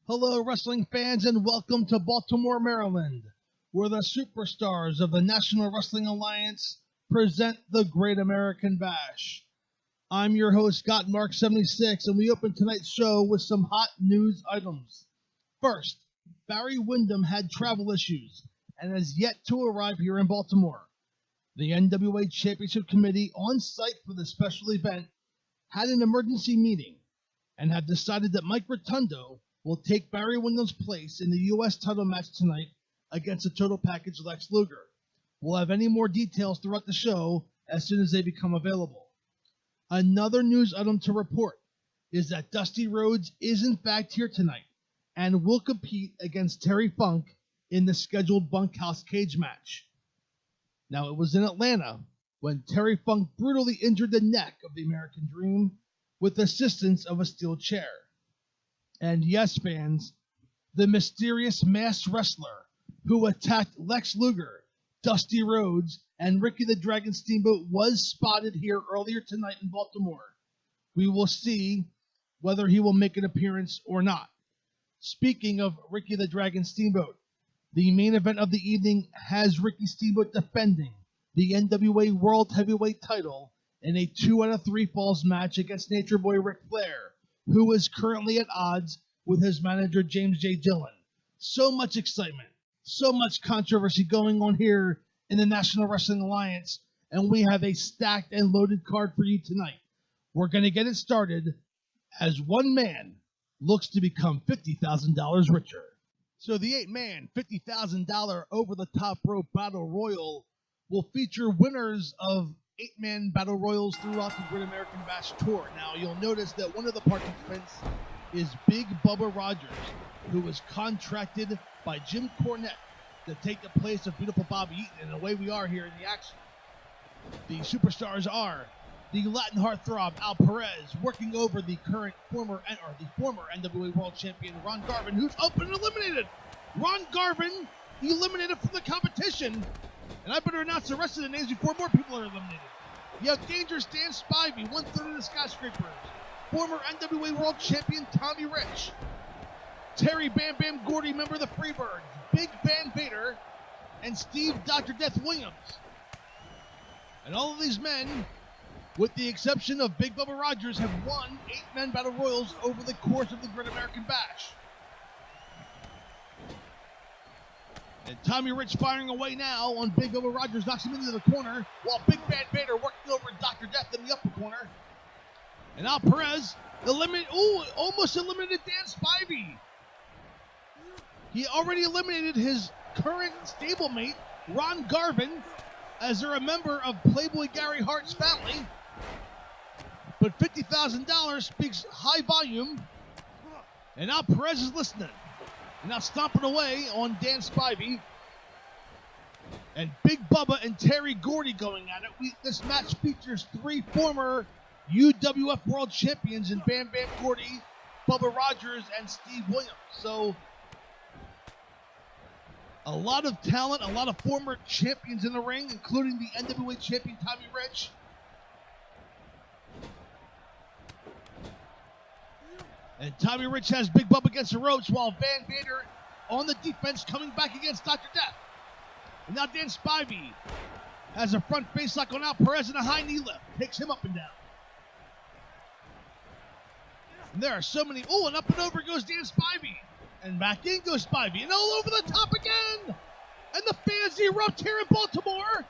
Hello, wrestling fans, and welcome to Baltimore, Maryland, where the superstars of the National Wrestling Alliance present the Great American Bash. I'm your host, Gotmark76, and we open tonight's show with some hot news items. First, Barry Windham had travel issues and has yet to arrive here in Baltimore. The NWA Championship Committee on site for the special event had an emergency meeting and have decided that Mike Rotunda will take Barry Windham's place in the U.S. title match tonight against the Total Package Lex Luger. We'll have any more details throughout the show as soon as they become available. Another news item to report is that Dusty Rhodes is in fact here tonight and will compete against Terry Funk in the scheduled Bunkhouse Cage Match. Now, it was in Atlanta when Terry Funk brutally injured the neck of the American Dream with assistance of a steel chair. And yes, fans, the mysterious masked wrestler who attacked Lex Luger, Dusty Rhodes, and Ricky the Dragon Steamboat was spotted here earlier tonight in Baltimore. We will see whether he will make an appearance or not. Speaking of Ricky the Dragon Steamboat, the main event of the evening has Ricky Steamboat defending the NWA World Heavyweight Title in a 2 out of 3 falls match against Nature Boy Ric Flair, who is currently at odds with his manager, James J. Dillon. So much excitement, so much controversy going on here in the National Wrestling Alliance, and we have a stacked and loaded card for you tonight. We're going to get it started as one man looks to become $50,000 richer. So the 8-man, $50,000 over-the-top rope battle royal will feature winners of 8-man battle royals throughout the Great American Bash Tour. Now, you'll notice that one of the participants is Big Bubba Rogers, who was contracted by Jim Cornette to take the place of beautiful Bobby Eaton, and away we are here in the action. The superstars are the Latin heartthrob Al Perez, working over the former NWA World Champion Ron Garvin, who's up and eliminated. Ron Garvin eliminated from the competition. And I better announce the rest of the names before more people are eliminated. You have Dangerous Dan Spivey, 1/3 of the Skyscrapers. Former NWA World Champion Tommy Rich. Terry Bam Bam Gordy, member of the Freebirds. Big Van Vader. And Steve Dr. Death Williams. And all of these men, with the exception of Big Bubba Rogers, have won 8-man battle royals over the course of the Great American Bash. And Tommy Rich firing away now on Big Bubba Rogers, knocks him into the corner, while Big Van Vader working over Dr. Death in the upper corner. And Al Perez almost eliminated Dan Spivey. He already eliminated his current stablemate, Ron Garvin, as they're a member of Playboy Gary Hart's family. But $50,000 speaks high volume, and Al Perez is listening. And now stomping away on Dan Spivey. And Big Bubba and Terry Gordy going at it. This match features 3 former UWF World Champions in Bam Bam Gordy, Bubba Rogers, and Steve Williams. So, a lot of talent, a lot of former champions in the ring, including the NWA champion Tommy Rich. And Tommy Rich has Big Bubba against the ropes while Vader on the defense coming back against Dr. Death. And now Dan Spivey has a front face lock on out Perez and a high knee lift. Takes him up and down. And there are so many. Oh, and up and over goes Dan Spivey. And back in goes Spivey. And all over the top again. And the fans erupt here in Baltimore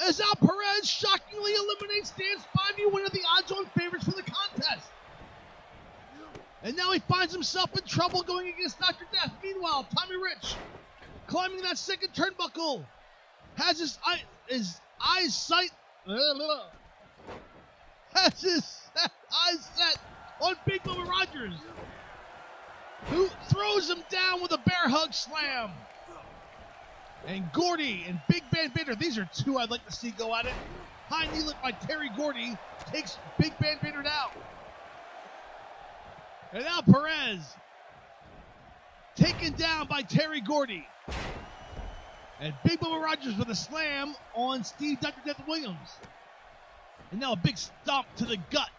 as Al Perez shockingly eliminates Dan Spivey, one of the odds-on favorites for the contest. And now he finds himself in trouble going against Dr. Death. Meanwhile, Tommy Rich, climbing that second turnbuckle, has his eyes set on Big Bubba Rogers, who throws him down with a bear hug slam. And Gordy and Big Van Vader, these are two I'd like to see go at it. High knee lift by Terry Gordy takes Big Van Vader down. And now Perez taken down by Terry Gordy. And Big Bubba Rogers with a slam on Steve Dr. Death Williams. And now a big stomp to the gut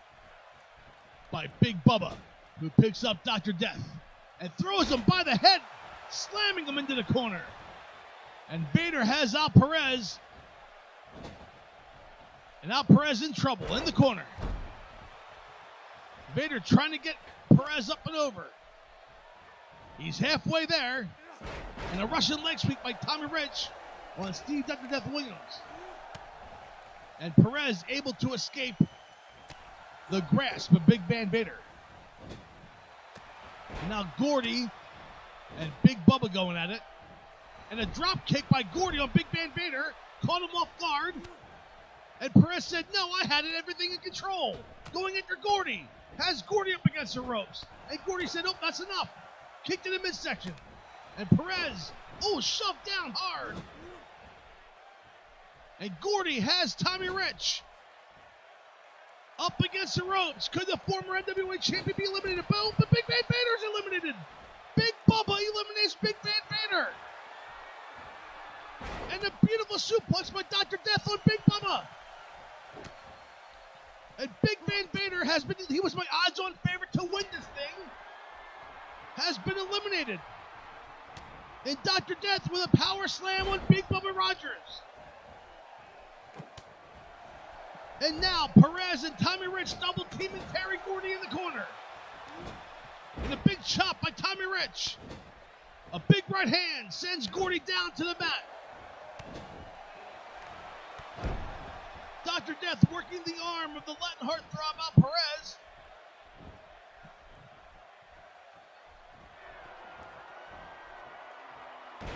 by Big Bubba, who picks up Dr. Death and throws him by the head, slamming him into the corner. And Vader has Al Perez. And Al Perez in trouble in the corner. Vader trying to get Perez up and over. He's halfway there. And a Russian leg sweep by Tommy Rich on Steve Dr. Death Williams. And Perez able to escape the grasp of Big Van Vader. And now Gordy and Big Bubba going at it. And a drop kick by Gordy on Big Van Vader caught him off guard. And Perez said, no, I had everything in control. Going after Gordy. Has Gordy up against the ropes. And Gordy said, oh, that's enough. Kicked in the midsection. And Perez, shoved down hard. And Gordy has Tommy Rich up against the ropes. Could the former NWA champion be eliminated? Boom, but Big Van Vader's eliminated. Big Bubba eliminates Big Van Vader. And a beautiful suplex by Dr. Death on Big Bubba. And Big Van Vader he was my odds-on favorite to win this thing, has been eliminated. And Dr. Death with a power slam on Big Bubba Rogers. And now Perez and Tommy Rich double teaming Terry Gordy in the corner. And a big chop by Tommy Rich. A big right hand sends Gordy down to the mat. Dr. Death working the arm of the Latin heartthrob Al Perez.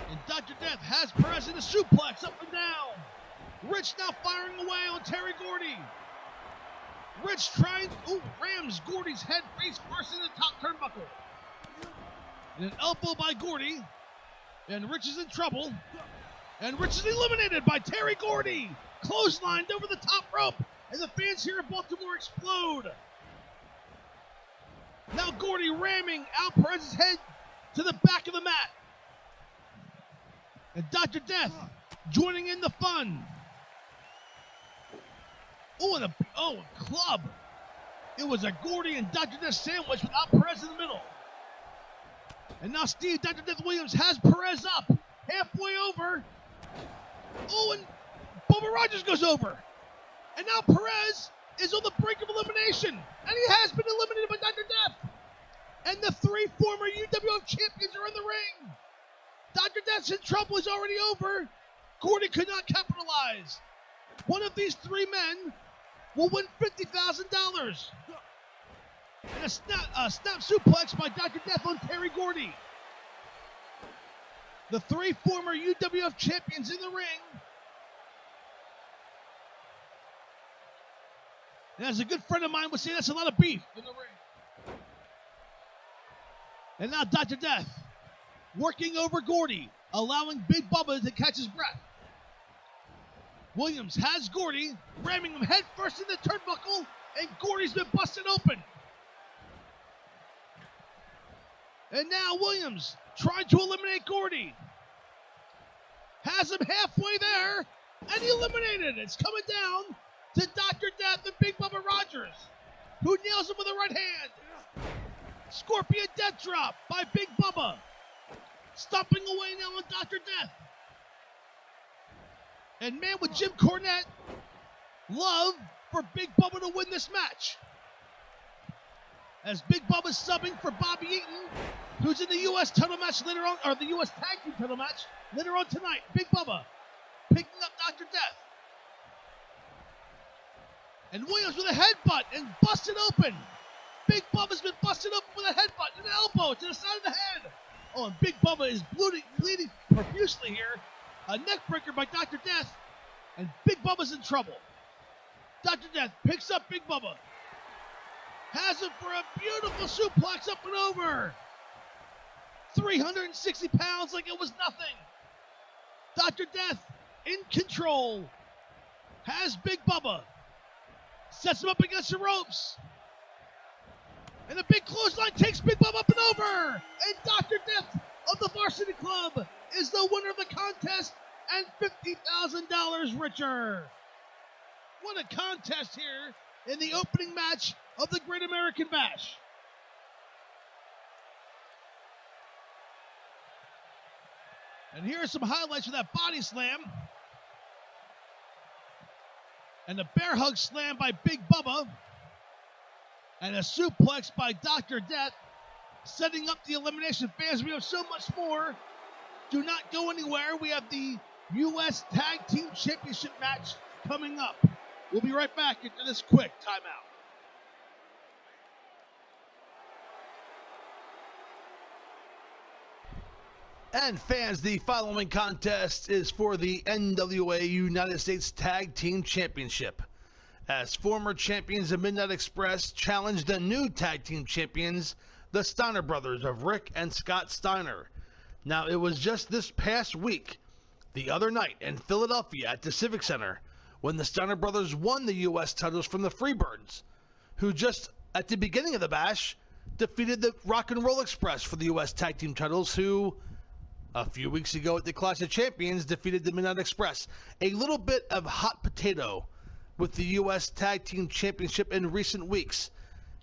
And Dr. Death has Perez in a suplex up and down. Rich now firing away on Terry Gordy. Rich rams Gordy's head face first in the top turnbuckle. And an elbow by Gordy. And Rich is in trouble. And Rich is eliminated by Terry Gordy. Clotheslined over the top rope. And the fans here in Baltimore explode. Now Gordy ramming Al Perez's head to the back of the mat. And Dr. Death joining in the fun. And a club. It was a Gordy and Dr. Death sandwich with Al Perez in the middle. And now Steve Dr. Death Williams has Perez up. Halfway over. And Bubba Rogers goes over. And now Perez is on the brink of elimination. And he has been eliminated by Dr. Death. And the three former UWF champions are in the ring. Dr. Death's in trouble is already over. Gordy could not capitalize. One of these three men will win $50,000. And a snap suplex by Dr. Death on Terry Gordy. The three former UWF champions in the ring. And as a good friend of mine would say, that's a lot of beef in the ring. And now Dr. Death working over Gordy, allowing Big Bubba to catch his breath. Williams has Gordy, ramming him head first in the turnbuckle, and Gordy's been busted open. And now Williams trying to eliminate Gordy. Has him halfway there, and he eliminated. It's coming down to Dr. Death and Big Bubba Rogers, who nails him with a right hand. Scorpion death drop by Big Bubba. Stomping away now on Dr. Death. And man, with Jim Cornette, love for Big Bubba to win this match. As Big Bubba's subbing for Bobby Eaton, who's in the U.S. title match later on, or the U.S. tag team title match later on tonight. Big Bubba picking up Dr. Death. And Williams with a headbutt and busted open. Big Bubba's been busted open with a headbutt and an elbow to the side of the head. Oh, and Big Bubba is bleeding profusely here. A neck breaker by Dr. Death. And Big Bubba's in trouble. Dr. Death picks up Big Bubba. Has him for a beautiful suplex up and over. 360 pounds like it was nothing. Dr. Death in control. Has Big Bubba. Sets him up against the ropes. And a big clothesline takes Big Bubba up and over. And Dr. Death of the Varsity Club is the winner of the contest and $50,000 richer. What a contest here in the opening match of the Great American Bash. And here are some highlights of that body slam. And a bear hug slam by Big Bubba. And a suplex by Dr. Death, setting up the elimination. Fans, we have so much more. Do not go anywhere. We have the U.S. Tag Team Championship match coming up. We'll be right back after this quick timeout. And fans, the following contest is for the NWA United States Tag Team Championship, as former champions of Midnight Express challenge the new tag team champions, the Steiner brothers of Rick and Scott Steiner. Now, it was just this past week, the other night in Philadelphia at the Civic Center, when the Steiner brothers won the U.S. titles from the Freebirds, who just at the beginning of the bash defeated the Rock and Roll Express for the U.S. tag team titles, who a few weeks ago at the Clash of Champions defeated the Midnight Express. A little bit of hot potato with the U.S. Tag Team Championship in recent weeks.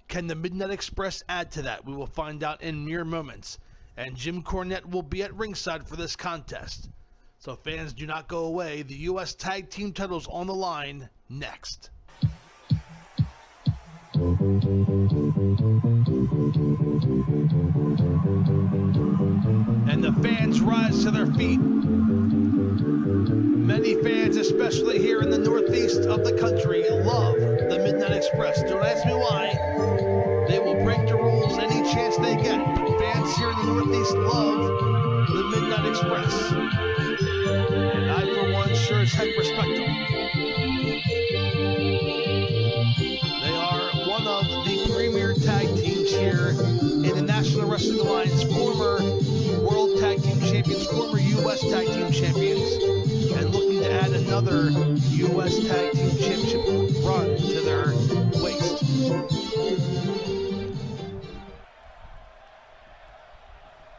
Can the Midnight Express add to that? We will find out in mere moments. And Jim Cornette will be at ringside for this contest. So fans, do not go away. The U.S. Tag Team titles on the line next. And the fans rise to their feet. Many fans, especially here in the northeast of the country, love the Midnight Express. Don't ask me why. They will break the rules any chance they get. But fans here in the northeast love the Midnight Express. And I, for one, sure as heck respect them. They are one of the premier tag teams here in the National Wrestling Alliance, former World Tag Team Champions, former U.S. Tag Team Champions, and looking to add another U.S. Tag Team Championship run to their waist.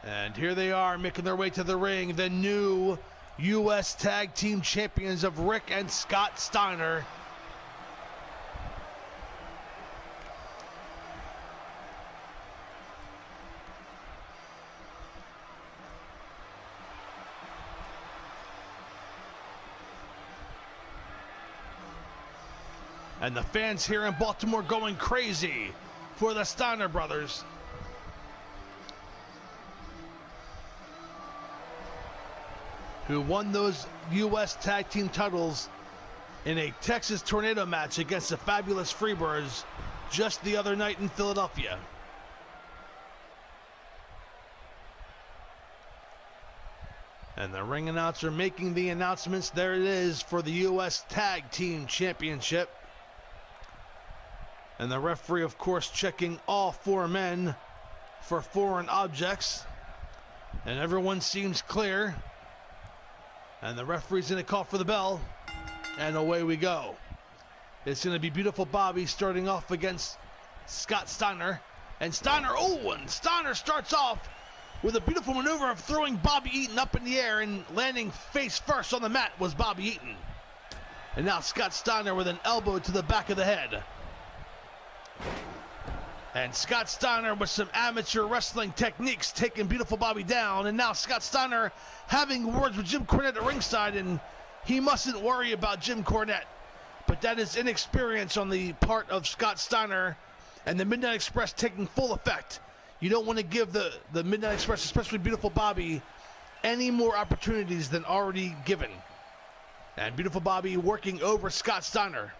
And here they are, making their way to the ring, the new U.S. Tag Team Champions of Rick and Scott Steiner. And the fans here in Baltimore going crazy for the Steiner brothers. Who won those U.S. Tag Team titles in a Texas Tornado match against the fabulous Freebirds just the other night in Philadelphia. And the ring announcer making the announcements. There it is for the U.S. Tag Team Championship. And the referee, of course, checking all four men for foreign objects. And everyone seems clear. And the referee's going to call for the bell. And away we go. It's going to be Beautiful Bobby starting off against Scott Steiner. And Steiner starts off with a beautiful maneuver of throwing Bobby Eaton up in the air, and landing face first on the mat was Bobby Eaton. And now Scott Steiner with an elbow to the back of the head. And Scott Steiner with some amateur wrestling techniques taking beautiful Bobby down. And now Scott Steiner having words with Jim Cornette at ringside, and he mustn't worry about Jim Cornette. But that is inexperience on the part of Scott Steiner and the Midnight Express taking full effect. You don't want to give the Midnight Express, especially beautiful Bobby, any more opportunities than already given. And beautiful Bobby working over Scott Steiner.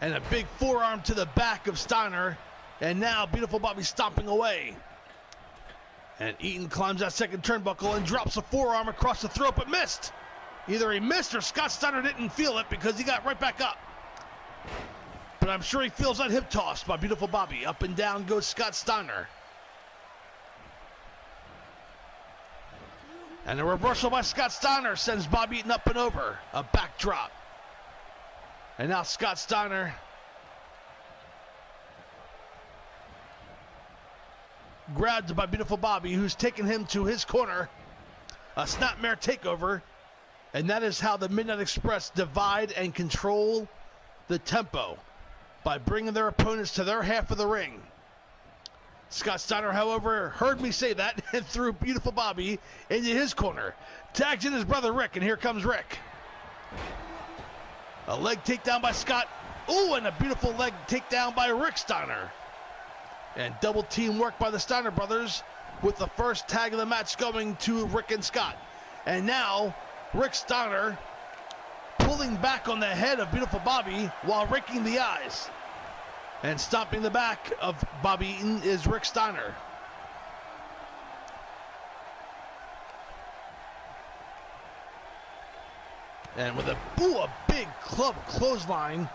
And a big forearm to the back of Steiner. And now beautiful Bobby stomping away. And Eaton climbs that second turnbuckle and drops a forearm across the throat, but missed. Either he missed or Scott Steiner didn't feel it because he got right back up. But I'm sure he feels that hip toss by beautiful Bobby. Up and down goes Scott Steiner. And a reversal by Scott Steiner sends Bobby Eaton up and over. A backdrop. And now Scott Steiner grabbed by beautiful Bobby, who's taken him to his corner. A snapmare takeover. And that is how the Midnight Express divide and control the tempo, by bringing their opponents to their half of the ring. Scott Steiner, however, heard me say that and threw beautiful Bobby into his corner. Tags in his brother Rick, and here comes Rick. A leg takedown by Scott. Ooh, and a beautiful leg takedown by Rick Steiner. And double team work by the Steiner brothers, with the first tag of the match going to Rick and Scott. And now, Rick Steiner pulling back on the head of beautiful Bobby while raking the eyes. And stomping the back of Bobby Eaton is Rick Steiner. And with a big club clothesline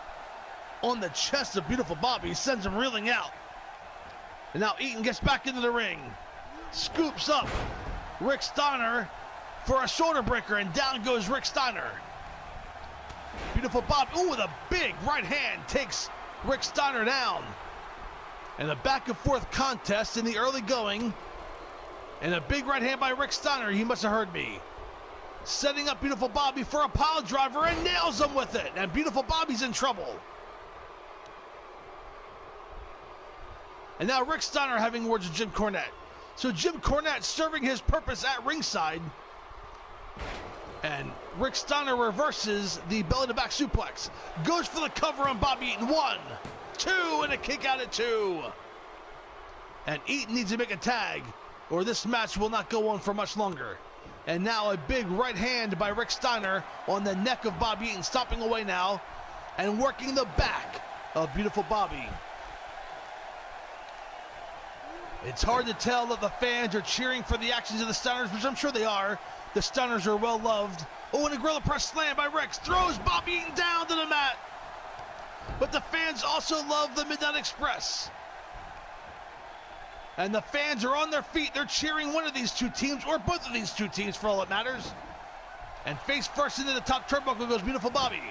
on the chest of beautiful Bobby, sends him reeling out. And now Eaton gets back into the ring. Scoops up Rick Steiner for a shoulder breaker, and down goes Rick Steiner. Beautiful Bobby, with a big right hand, takes Rick Steiner down. And a back and forth contest in the early going. And a big right hand by Rick Steiner, he must have heard me. Setting up beautiful Bobby for a pile driver and nails him with it. And beautiful Bobby's in trouble. And now Rick Steiner having words with Jim Cornette. So Jim Cornette serving his purpose at ringside. And Rick Steiner reverses the belly-to-back suplex. Goes for the cover on Bobby Eaton. 1, 2, and a kick out at 2. And Eaton needs to make a tag, or this match will not go on for much longer. And now a big right hand by Rick Steiner on the neck of Bobby Eaton, stopping away now and working the back of beautiful Bobby. It's hard to tell that the fans are cheering for the actions of the Steiners, which I'm sure they are. The Steiners are well loved. Oh, and a gorilla press slam by Rick throws Bobby Eaton down to the mat. But the fans also love the Midnight Express. And the fans are on their feet. They're cheering one of these two teams, or both of these two teams for all that matters. And face first into the top turnbuckle goes beautiful Bobby.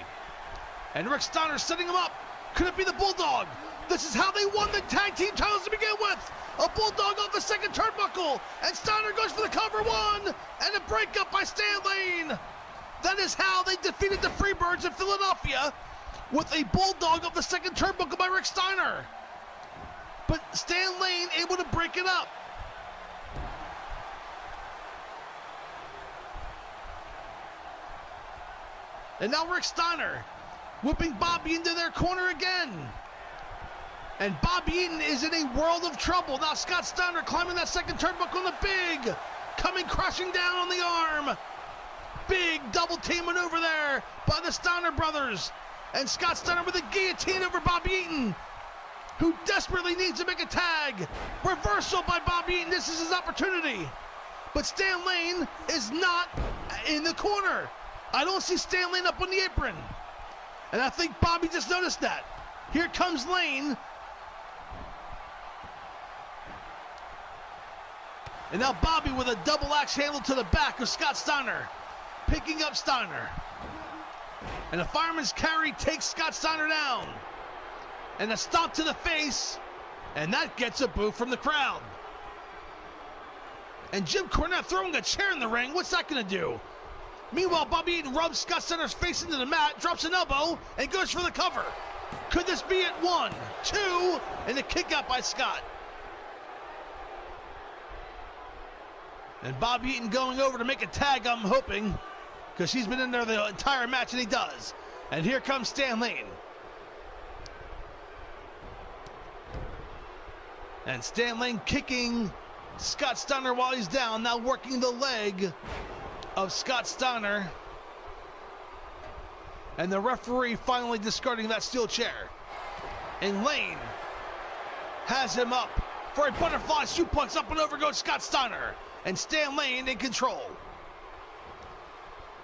And Rick Steiner setting him up. Could it be the Bulldog? This is how they won the tag team titles to begin with. A Bulldog off the second turnbuckle. And Steiner goes for the cover. 1. And a breakup by Stan Lane. That is how they defeated the Freebirds in Philadelphia, with a Bulldog off the second turnbuckle by Rick Steiner. But Stan Lane able to break it up. And now Rick Steiner whipping Bobby into their corner again. And Bobby Eaton is in a world of trouble. Now Scott Steiner climbing that second turnbuckle on the big, coming crashing down on the arm. Big double team maneuver there by the Steiner brothers. And Scott Steiner with a guillotine over Bobby Eaton, who desperately needs to make a tag. Reversal by Bobby Eaton. This is his opportunity. But Stan Lane is not in the corner. I don't see Stan Lane up on the apron. And I think Bobby just noticed that. Here comes Lane. And now Bobby with a double axe handle to the back of Scott Steiner. Picking up Steiner. And a fireman's carry takes Scott Steiner down. And a stomp to the face. And that gets a boo from the crowd. And Jim Cornette throwing a chair in the ring. What's that going to do? Meanwhile, Bobby Eaton rubs Scott Steiner's face into the mat, drops an elbow, and goes for the cover. Could this be it? 1, 2, and a kick out by Scott. And Bob Eaton going over to make a tag, I'm hoping, because he's been in there the entire match, and he does. And here comes Stan Lane. And Stan Lane kicking Scott Steiner while he's down, now working the leg of Scott Steiner. And the referee finally discarding that steel chair. And Lane has him up for a butterfly suplex. Up and over goes Scott Steiner. And Stan Lane in control.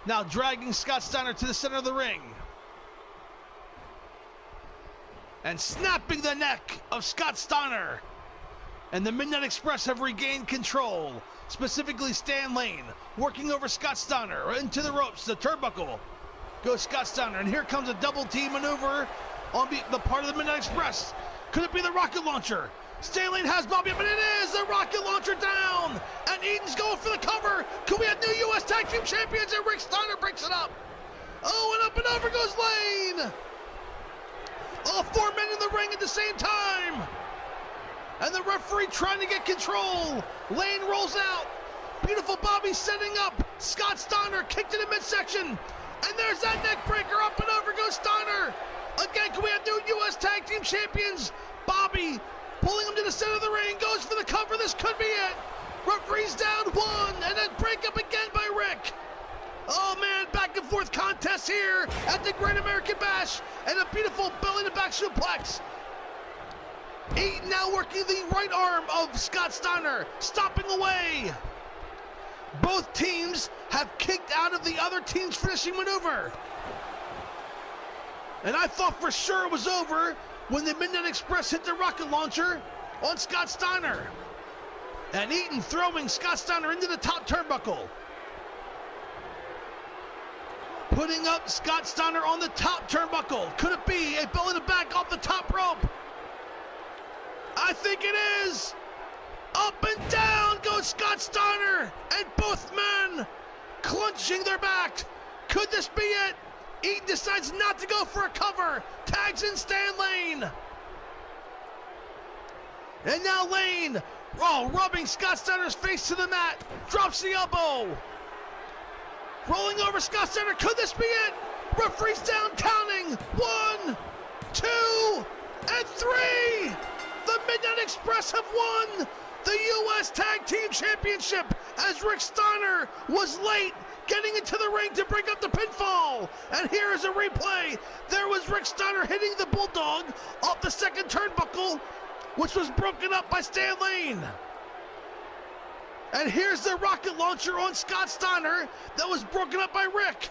Now dragging Scott Steiner to the center of the ring. And snapping the neck of Scott Steiner. And the Midnight Express have regained control. Specifically Stan Lane working over Scott Steiner into the ropes, the turnbuckle. Goes Scott Steiner, and here comes a double team maneuver on the part of the Midnight Express. Could it be the rocket launcher? Stan Lane has Bobby up, and it is the rocket launcher down. And Eaton's going for the cover. Could we have new U.S. Tag Team Champions? And Rick Steiner breaks it up. Oh, and up and over goes Lane. All 4 men in the ring at the same time. And the referee trying to get control. Lane rolls out. Beautiful Bobby setting up. Scott Steiner kicked in the midsection. And there's that neck breaker. Up and over goes Steiner. Again, can we have new U.S. Tag Team Champions? Bobby pulling him to the center of the ring. Goes for the cover. This could be it. Referee's down 1. And then break up again by Rick. Oh, man, back and forth contest here at the Great American Bash. And a beautiful belly to back suplex. Eaton now working the right arm of Scott Steiner, stopping away. Both teams have kicked out of the other team's finishing maneuver. And I thought for sure it was over when the Midnight Express hit the rocket launcher on Scott Steiner. And Eaton throwing Scott Steiner into the top turnbuckle. Putting up Scott Steiner on the top turnbuckle. Could it be a belly to back off the top rope? I think it is. Up and down goes Scott Steiner, and both men clenching their back. Could this be it? Eaton decides not to go for a cover. Tags in Stan Lane. And now Lane, rubbing Scott Steiner's face to the mat. Drops the elbow. Rolling over Scott Steiner. Could this be it? Referee's down, counting. 1, 2, and 3. The Midnight Express have won the U.S. Tag Team Championship as Rick Steiner was late getting into the ring to break up the pinfall. And here is a replay. There was Rick Steiner hitting the Bulldog off the second turnbuckle, which was broken up by Stan Lane. And here's the rocket launcher on Scott Steiner that was broken up by Rick.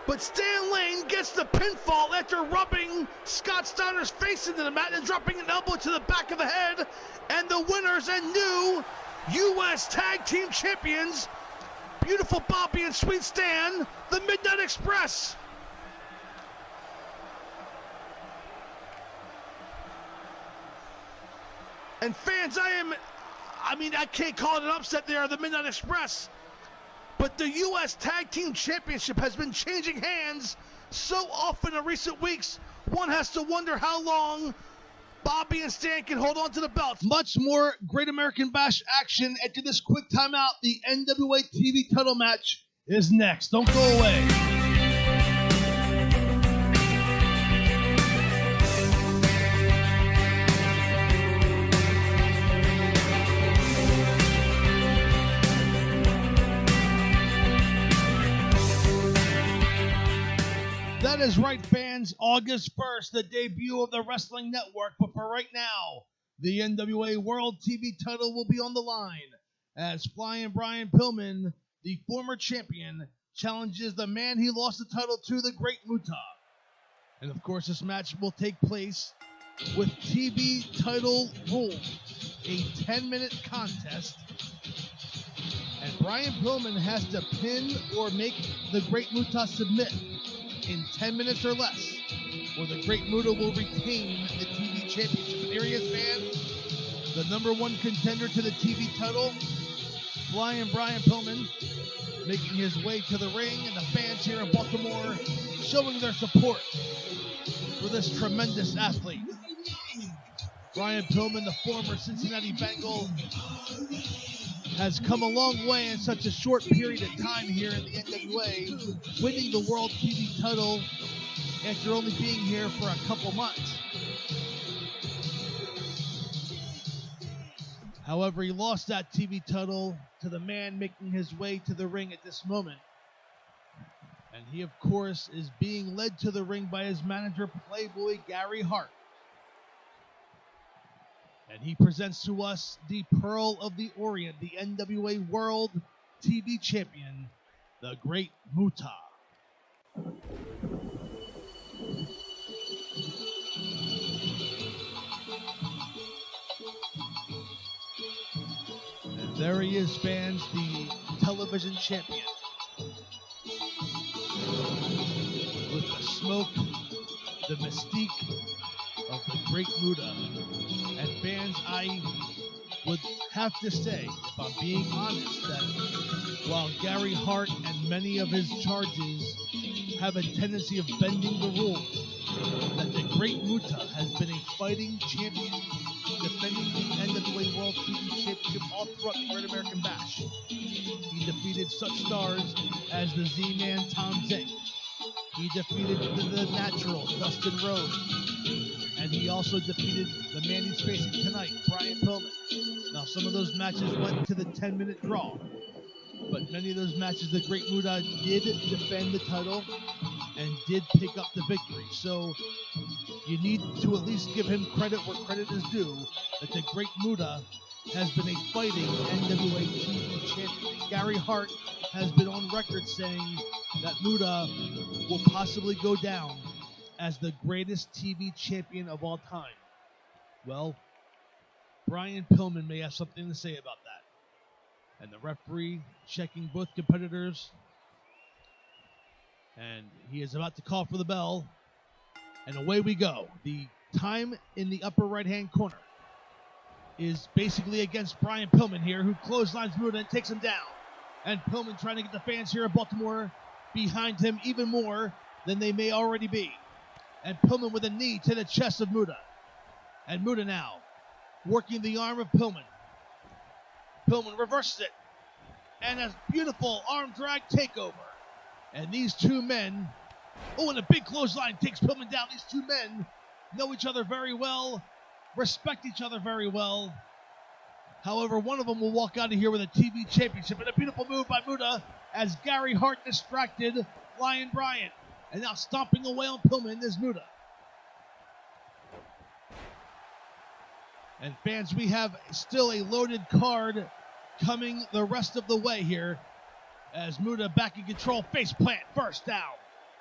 But Stan Lane gets the pinfall after rubbing Scott Steiner's face into the mat and dropping an elbow to the back of the head. And the winners and new U.S. Tag Team Champions, beautiful Bobby and Sweet Stan, the Midnight Express. And fans, I can't call it an upset there, the Midnight Express. But the U.S. Tag Team Championship has been changing hands so often in recent weeks, one has to wonder how long Bobby and Stan can hold on to the belts. Much more Great American Bash action after this quick timeout. The NWA TV Title Match is next. Don't go away. That is right, fans. August 1st, the debut of the Wrestling Network. But for right now, the NWA World TV title will be on the line as Flyin Brian Pillman, the former champion, challenges the man he lost the title to, the Great Muta. And of course, this match will take place with TV title rules, a 10-minute contest. And Brian Pillman has to pin or make the Great Muta submit in 10 minutes or less, or the Great Muta will retain the TV championship. And here he is, fans, the #1 contender to the TV title, Flyin Brian Pillman making his way to the ring, and the fans here in Baltimore showing their support for this tremendous athlete. Brian Pillman, the former Cincinnati Bengal, has come a long way in such a short period of time here in the NWA, winning the World TV title after only being here for a couple months. However, he lost that TV title to the man making his way to the ring at this moment. And he, of course, is being led to the ring by his manager, Playboy Gary Hart. And he presents to us the Pearl of the Orient, the NWA World TV Champion, the Great Muta. And there he is, fans, the television champion. With the smoke, the mystique of the Great Muta. And fans, I would have to say, if I'm being honest, that while Gary Hart and many of his charges have a tendency of bending the rules, that the Great Muta has been a fighting champion, defending the NWA World TV Championship all throughout the Great American Bash. He defeated such stars as the Z-Man Tom Zink. He defeated the Natural, Dustin Rhodes. And he also defeated the man he's facing tonight, Brian Pillman. Now, some of those matches went to the 10-minute draw. But many of those matches, the Great Muta did defend the title and did pick up the victory. So you need to at least give him credit where credit is due, that the Great Muta has been a fighting NWA TV champion. Gary Hart has been on record saying that Muta will possibly go down as the greatest TV champion of all time. Well, Brian Pillman may have something to say about that. And the referee checking both competitors. And he is about to call for the bell. And away we go. The time in the upper right-hand corner is basically against Brian Pillman here, who clotheslines Muta and takes him down. And Pillman trying to get the fans here in Baltimore behind him even more than they may already be. And Pillman with a knee to the chest of Muta. And Muta now working the arm of Pillman. Pillman reverses it. And a beautiful arm drag takeover. And these two men, and a big clothesline takes Pillman down. These two men know each other very well, respect each other very well. However, one of them will walk out of here with a TV championship. And a beautiful move by Muta as Gary Hart distracted Flyin Brian. And now stomping away on Pillman is Muta. And fans, we have still a loaded card coming the rest of the way here. As Muta back in control, face plant, first down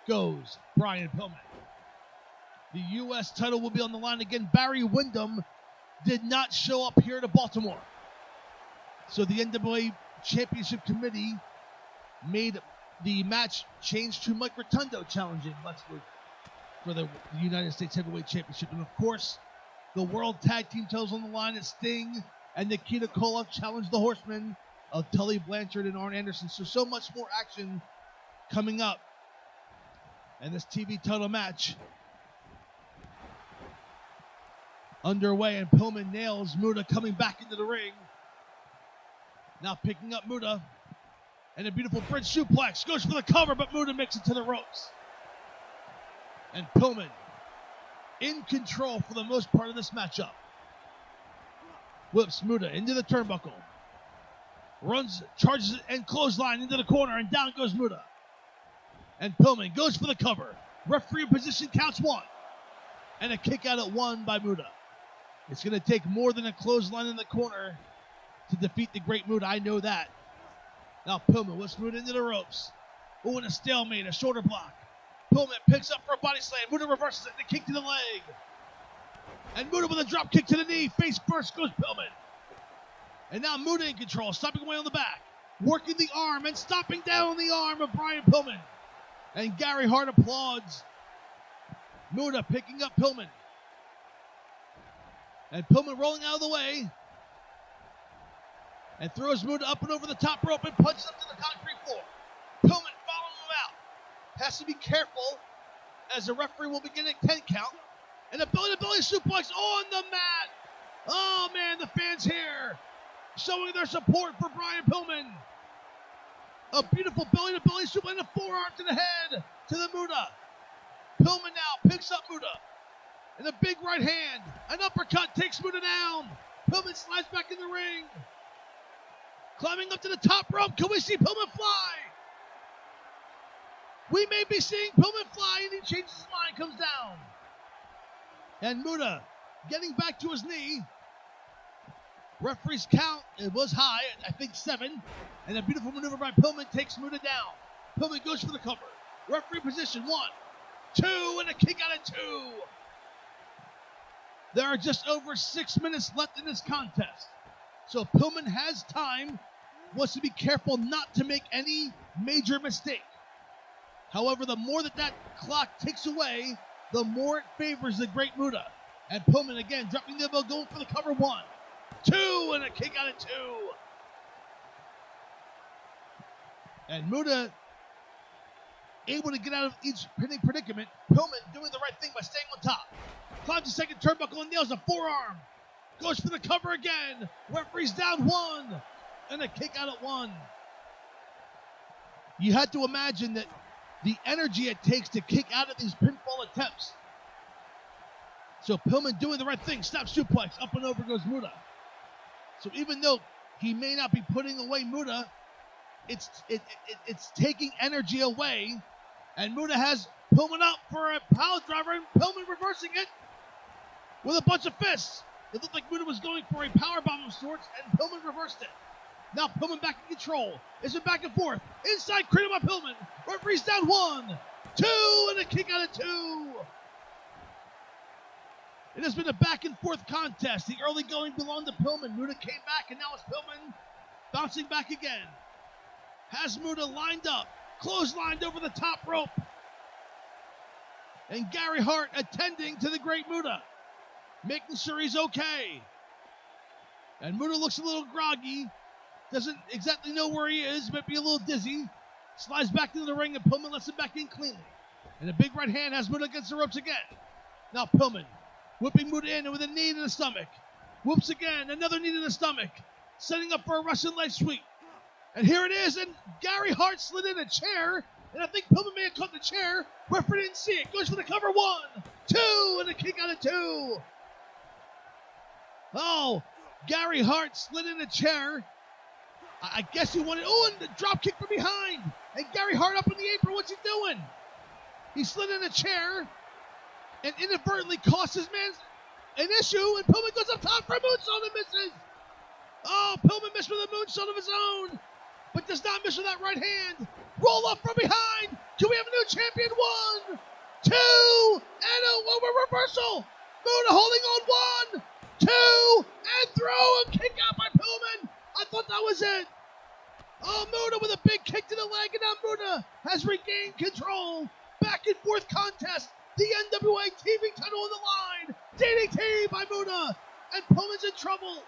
goes Brian Pillman. The U.S. title will be on the line again. Barry Windham did not show up here to Baltimore. So the NWA Championship Committee made the match change to Mike Rotunda challenging Lex Luger for the United States Heavyweight Championship. And of course, the World Tag Team titles on the line as Sting and Nikita Koloff challenged the Horsemen of Tully Blanchard and Arn Anderson. So much more action coming up. And this TV title match underway, and Pillman nails Muta coming back into the ring. Now picking up Muta. And a beautiful bridge suplex. Goes for the cover, but Muta makes it to the ropes. And Pillman in control for the most part of this matchup. Whips Muta into the turnbuckle. Runs, charges it, and clothesline into the corner, and down goes Muta. And Pillman goes for the cover. Referee in position, counts one. And a kick out at one by Muta. It's going to take more than a clothesline in the corner to defeat the Great Muta. I know that. Now Pillman whips Muta into the ropes. And a stalemate, a shoulder block. Pillman picks up for a body slam. Muta reverses it, and a kick to the leg. And Muta with a drop kick to the knee. Face first goes Pillman. And now Muta in control, stopping away on the back. Working the arm and stopping down the arm of Brian Pillman. And Gary Hart applauds. Muta picking up Pillman. And Pillman rolling out of the way. and throws Muta up and over the top rope and punches him to the concrete floor. Pillman following him out. Has to be careful as the referee will begin at 10 count. And a belly-to-belly suplex on the mat. Oh, man, the fans here showing their support for Brian Pillman. A beautiful belly-to-belly suplex and a forearm to the head to the Muta. Pillman now picks up Muta. And a big right hand. An uppercut takes Muta down. Pillman slides back in the ring. Climbing up to the top rope. Can we see Pillman fly? We may be seeing Pillman fly, and he changes his mind, comes down. And Muta getting back to his knee. Referee's count, it was high, I think 7. And a beautiful maneuver by Pillman takes Muta down. Pillman goes for the cover. Referee position, 1, 2, and a kick out at 2. There are just over 6 minutes left in this contest. So Pillman has time, wants to be careful not to make any major mistake. However, the more that clock ticks away, the more it favors the great Muta. And Pillman again dropping the elbow, going for the cover. 1, 2, and a kick out at 2. And Muta able to get out of each predicament. Pillman doing the right thing by staying on top. Climbs the second turnbuckle and nails a forearm. Goes for the cover again. Referee's down 1. And a kick out at 1. You had to imagine that the energy it takes to kick out of these pinfall attempts. So Pillman doing the right thing. Snap suplex. Up and over goes Muta. So even though he may not be putting away Muta, it's taking energy away. And Muta has Pillman up for a pile driver, and Pillman reversing it with a bunch of fists. It looked like Muta was going for a powerbomb of sorts, and Pillman reversed it. Now Pillman back in control. It's a back and forth. Inside cradle by Pillman. Referee's down 1, 2, and a kick out at 2. It has been a back and forth contest. The early going belonged to Pillman. Muta came back, and now it's Pillman bouncing back again. Has Muta lined up. Clotheslined over the top rope. And Gary Hart attending to the great Muta, making sure he's okay. And Muta looks a little groggy. Doesn't exactly know where he is. Might be a little dizzy. Slides back into the ring, and Pillman lets him back in cleanly. And a big right hand has Muta against the ropes again. Now Pillman whipping Muta in with a knee to the stomach. Whoops again. Another knee to the stomach. Setting up for a Russian leg sweep. And here it is. And Gary Hart slid in a chair. And I think Pillman may have caught the chair. Referee didn't see it. Goes for the cover. 1, 2, and a kick out at 2. Oh, Gary Hart slid in a chair. I guess he wanted, and the drop kick from behind. And Gary Hart up in the apron. What's he doing? He slid in a chair and inadvertently cost his man an issue. And Pillman goes up top for a moonsault and misses. Oh, Pillman missed with a moonsault of his own, but does not miss with that right hand. Roll up from behind. Do we have a new champion? 1, 2, and a over reversal. Muta holding on. 1, 2, and throw and kick out by Pillman. I thought that was it. Oh, Muta with a big kick to the leg, and now Muta has regained control. Back and forth contest. The NWA TV title on the line. DDT by Muta, and Pillman's in trouble.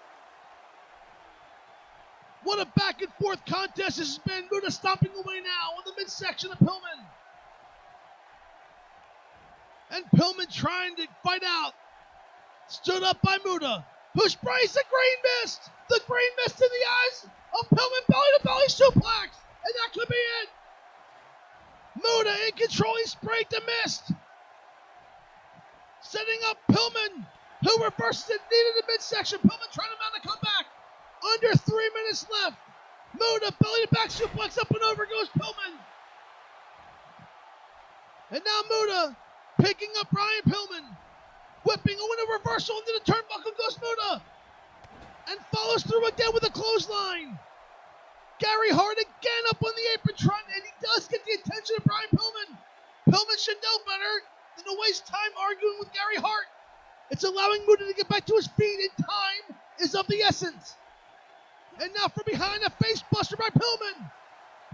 What a back and forth contest this has been. Muta stomping away now on the midsection of Pillman. And Pillman trying to fight out. Stood up by Muta. Push brace, the green mist. The green mist in the eyes of Pillman. Belly to belly suplex. And that could be it. Muta in control. He sprayed the mist. Setting up Pillman, who reverses it. Needed the midsection. Pillman trying to mount a comeback. Under 3 minutes left. Muta belly to back suplex. Up and over goes Pillman. And now Muta picking up Brian Pillman. Whipping a reversal into the turnbuckle goes Muta. And follows through again with a clothesline. Gary Hart again up on the apron trying, and he does get the attention of Brian Pillman. Pillman should know better than to waste time arguing with Gary Hart. It's allowing Muta to get back to his feet, and time is of the essence. And now from behind, a face buster by Pillman.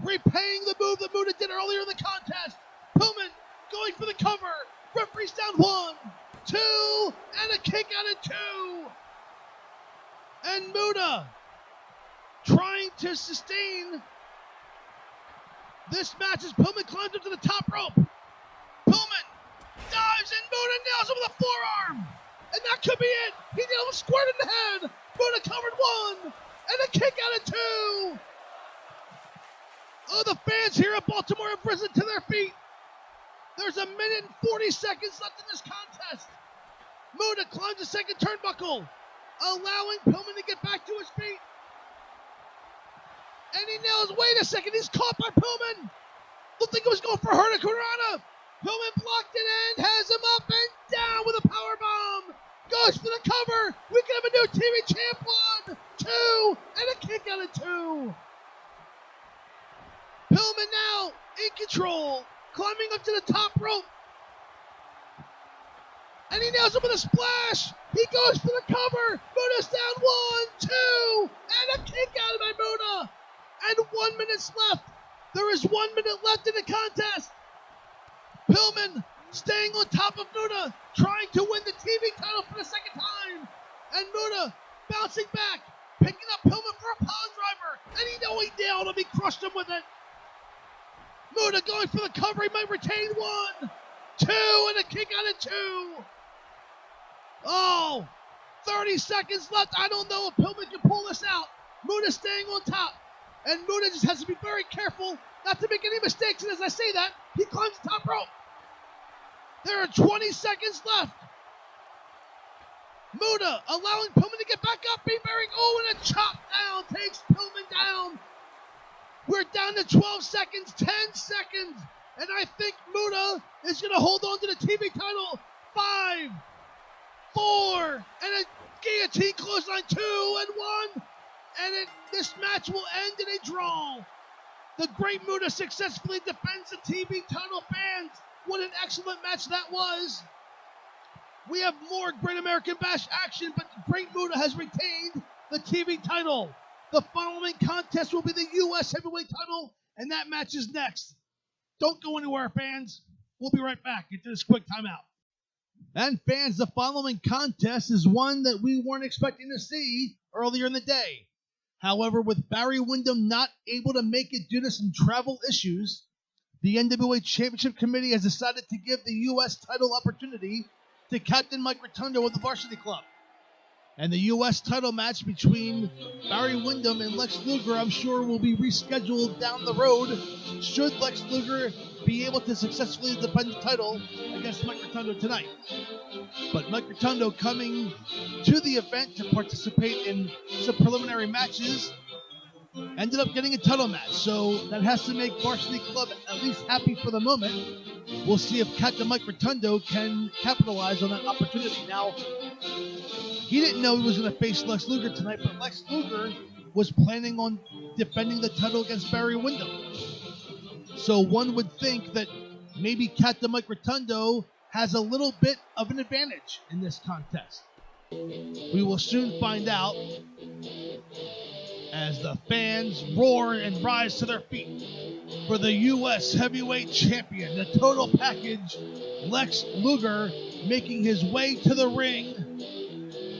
Repaying the move that Muta did earlier in the contest. Pillman going for the cover. Referee's down 1, 2, and a kick out at 2. And Muta trying to sustain this match as Pillman climbs up to the top rope. Pillman dives and Muta nails him with a forearm. And that could be it. He nailed him square in the head. Muta covered one. And a kick out of two. Oh, the fans here at Baltimore have risen to their feet. There's a minute and 40 seconds left in this contest. Muta climbs the second turnbuckle, allowing Pillman to get back to his feet. And he nails, wait a second, he's caught by Pillman. Looked like he was going for Hurricanrana. Pillman blocked it and has him up and down with a powerbomb. Goes for the cover. We can have a new TV champ. 1, 2, and a kick out of 2. Pillman now in control, climbing up to the top rope. And he nails him with a splash. He goes for the cover. Muta's down. 1, 2, and a kick out by Muta. And 1 minute left. There is 1 minute left in the contest. Pillman staying on top of Muta, trying to win the TV title for the second time. And Muta bouncing back, picking up Pillman for a pile driver. And he nailed him. He crushed him with it. Muta going for the cover. He might retain. 1, 2, and a kick out of 2. Oh, 30 seconds left. I don't know if Pillman can pull this out. Muta staying on top. And Muta just has to be very careful not to make any mistakes. And as I say that, he climbs the top rope. There are 20 seconds left. Muta allowing Pillman to get back up. And a chop down takes Pillman down. We're down to 12 seconds, 10 seconds. And I think Muta is going to hold on to the TV title. 5, 4, and a guillotine clothesline. 2 and 1. And this match will end in a draw. The great Muta successfully defends the TV title. Fans, what an excellent match that was. We have more Great American Bash action, but the great Muta has retained the TV title. The following contest will be the U.S. Heavyweight title, and that match is next. Don't go anywhere, fans. We'll be right back after this quick timeout. And fans, the following contest is one that we weren't expecting to see earlier in the day. However, with Barry Windham not able to make it due to some travel issues, the NWA Championship Committee has decided to give the U.S. title opportunity to Captain Mike Rotunda with the Varsity Club. And the U.S. title match between Barry Windham and Lex Luger, I'm sure, will be rescheduled down the road should Lex Luger be able to successfully defend the title against Mike Rotunda tonight. But Mike Rotunda coming to the event to participate in some preliminary matches ended up getting a title match. So that has to make Varsity Club at least happy for the moment. We'll see if Captain Mike Rotunda can capitalize on that opportunity. Now, he didn't know he was going to face Lex Luger tonight, but Lex Luger was planning on defending the title against Barry Windham. So one would think that maybe Captain Mike Rotunda has a little bit of an advantage in this contest. We will soon find out as the fans roar and rise to their feet for the U.S. Heavyweight Champion, the total package, Lex Luger, making his way to the ring.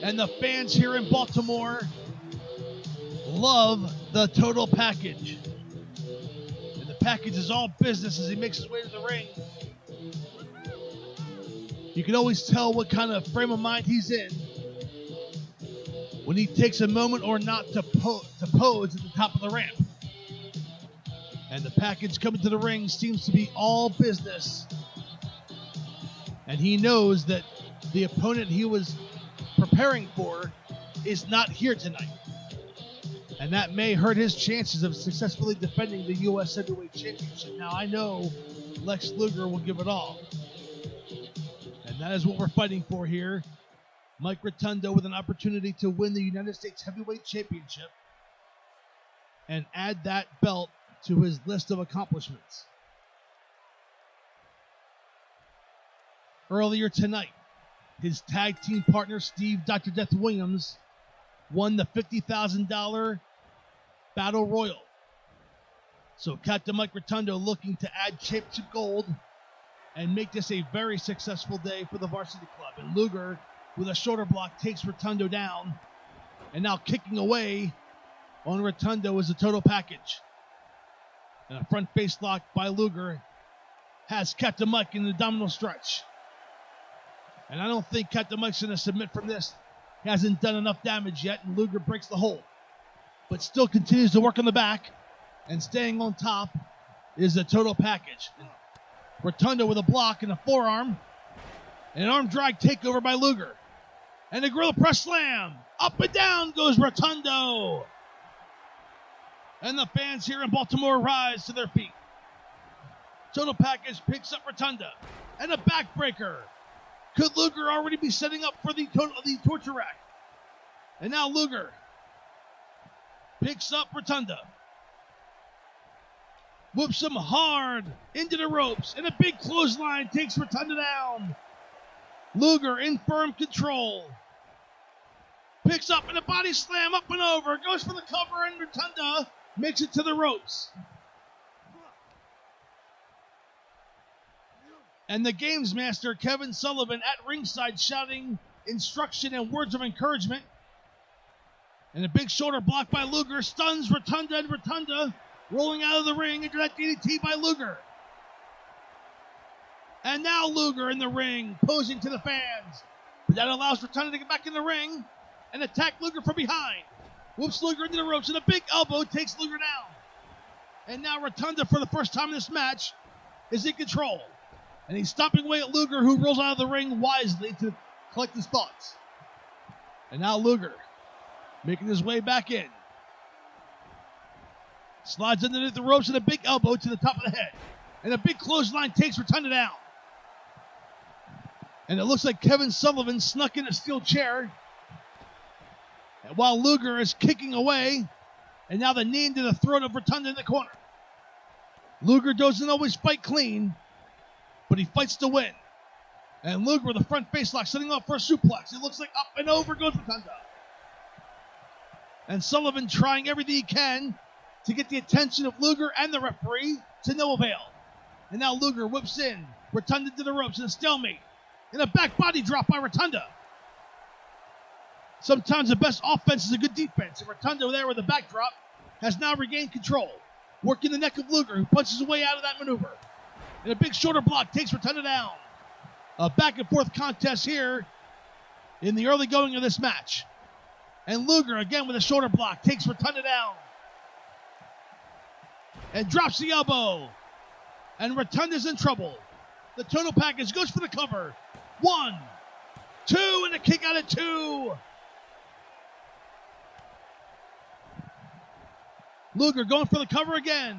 And the fans here in Baltimore love the total package. And the package is all business as he makes his way to the ring. You can always tell what kind of frame of mind he's in when he takes a moment or not to pose at the top of the ramp. And the package coming to the ring seems to be all business. And he knows that the opponent he was preparing for is not here tonight. And that may hurt his chances of successfully defending the U.S. Heavyweight Championship. Now, I know Lex Luger will give it all. And that is what we're fighting for here. Mike Rotunda with an opportunity to win the United States Heavyweight Championship and add that belt to his list of accomplishments. Earlier tonight, his tag team partner, Steve Dr. Death Williams, won the $50,000 Battle Royal. So Captain Mike Rotunda looking to add championship gold and make this a very successful day for the Varsity Club. And Luger, with a shoulder block, takes Rotunda down. And now kicking away on Rotunda was a total package. And a front face lock by Luger has Captain Mike in the abdominal stretch. And I don't think Captain Mike's going to submit from this. He hasn't done enough damage yet, and Luger breaks the hold. But still continues to work on the back, and staying on top is a total package. And Rotunda with a block and a forearm, and an arm drag takeover by Luger. And a gorilla press slam. Up and down goes Rotunda. And the fans here in Baltimore rise to their feet. Total package picks up Rotunda. And a backbreaker. Could Luger already be setting up for the torture rack? And now Luger picks up Rotunda. Whoops him hard into the ropes. And a big clothesline takes Rotunda down. Luger in firm control. Picks up and a body slam up and over. Goes for the cover and Rotunda makes it to the ropes. And the games master, Kevin Sullivan, at ringside shouting instruction and words of encouragement. And a big shoulder block by Luger stuns Rotunda, and Rotunda rolling out of the ring into that DDT by Luger. And now Luger in the ring, posing to the fans. But that allows Rotunda to get back in the ring and attack Luger from behind. Whoops Luger into the ropes, and a big elbow takes Luger down. And now Rotunda, for the first time in this match, is in control. And he's stomping away at Luger, who rolls out of the ring wisely to collect his thoughts. And now Luger making his way back in. Slides underneath the ropes and a big elbow to the top of the head. And a big clothesline takes Rotunda down. And it looks like Kevin Sullivan snuck in a steel chair. And while Luger is kicking away. And now the knee into the throat of Rotunda in the corner. Luger doesn't always fight clean, but he fights to win. And Luger with a front face lock, setting up for a suplex. It looks like up and over goes Rotunda. And Sullivan trying everything he can to get the attention of Luger and the referee, to no avail. And now Luger whips in. Rotunda to the ropes in a stalemate. And a back body drop by Rotunda. Sometimes the best offense is a good defense. And Rotunda there with a backdrop has now regained control. Working the neck of Luger, who punches his way out of that maneuver. And a big shoulder block takes Rotunda down. A back and forth contest here in the early going of this match. And Luger again with a shoulder block takes Rotunda down. And drops the elbow. And Rotunda's in trouble. The total package goes for the cover. 1, 2, and a kick out of 2. Luger going for the cover again.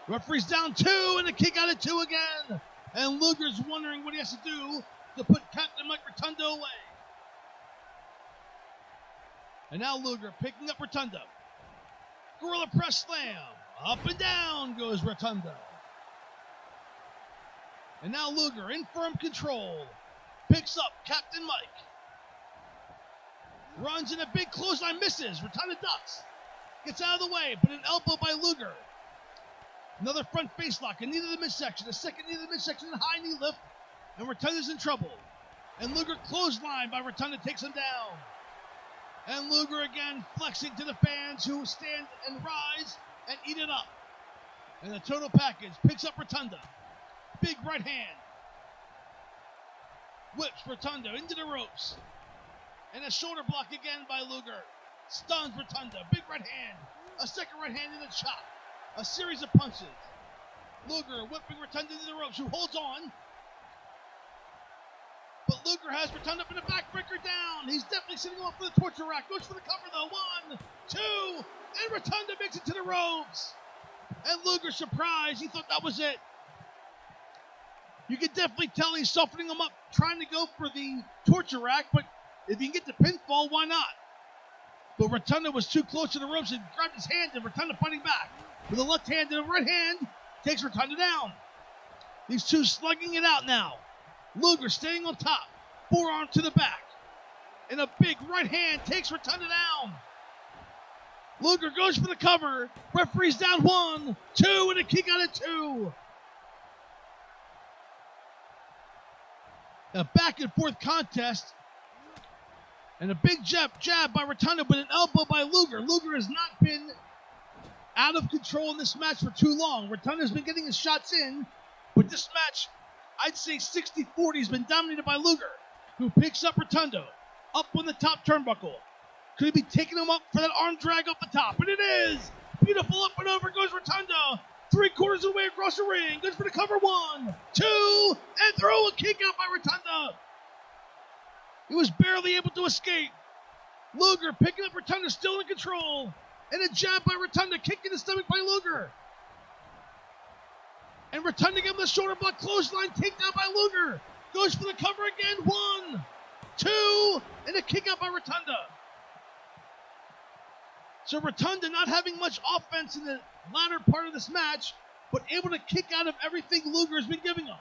Referee's down 2, and a kick out of 2 again. And Luger's wondering what he has to do to put Captain Mike Rotunda away. And now Luger picking up Rotunda. Gorilla press slam. Up and down goes Rotunda. And now Luger in firm control. Picks up Captain Mike. Runs in a big clothesline, misses. Rotunda ducks. Gets out of the way, but an elbow by Luger. Another front face lock, a knee to the midsection, a second knee to the midsection, and a high knee lift. And Rotunda's in trouble. And Luger clothesline by Rotunda takes him down. And Luger again flexing to the fans who stand and rise and eat it up. And the total package picks up Rotunda. Big right hand. Whips Rotunda into the ropes. And a shoulder block again by Luger. Stuns Rotunda. Big right hand. A second right hand and a chop. A series of punches. Luger whipping Rotunda into the ropes, who holds on. But Luger has Rotunda up in a backbreaker down. He's definitely sitting off for the torture rack. Goes for the cover though. 1, 2, and Rotunda makes it to the ropes. And Luger surprised. He thought that was it. You can definitely tell he's softening him up, trying to go for the torture rack, but if he can get the pinfall, why not? But Rotunda was too close to the ropes and grabbed his hand, and Rotunda fighting back. With a left hand and a right hand, takes Rotunda down. These two slugging it out now. Luger staying on top, forearm to the back. And a big right hand takes Rotunda down. Luger goes for the cover. Referee's down 1, 2, and a kick out of 2. A back and forth contest And a big jab by Rotunda, but an elbow by Luger. Luger has not been out of control in this match for too long. Rotunda's been getting his shots in, but this match, I'd say 60-40 has been dominated by Luger, who picks up Rotunda up on the top turnbuckle. Could he be taking him up for that arm drag up the top? And it is! Beautiful, up and over goes Rotunda. 3/4 of the way across the ring. Goes for the cover. 1, 2, and throw a kick out by Rotunda. He was barely able to escape. Luger picking up Rotunda, still in control. And a jab by Rotunda, kick in the stomach by Luger. And Rotunda gave him the shoulder block, clothesline, takedown by Luger. Goes for the cover again. 1, 2, and a kick out by Rotunda. So Rotunda not having much offense in the latter part of this match, but able to kick out of everything Luger has been giving him.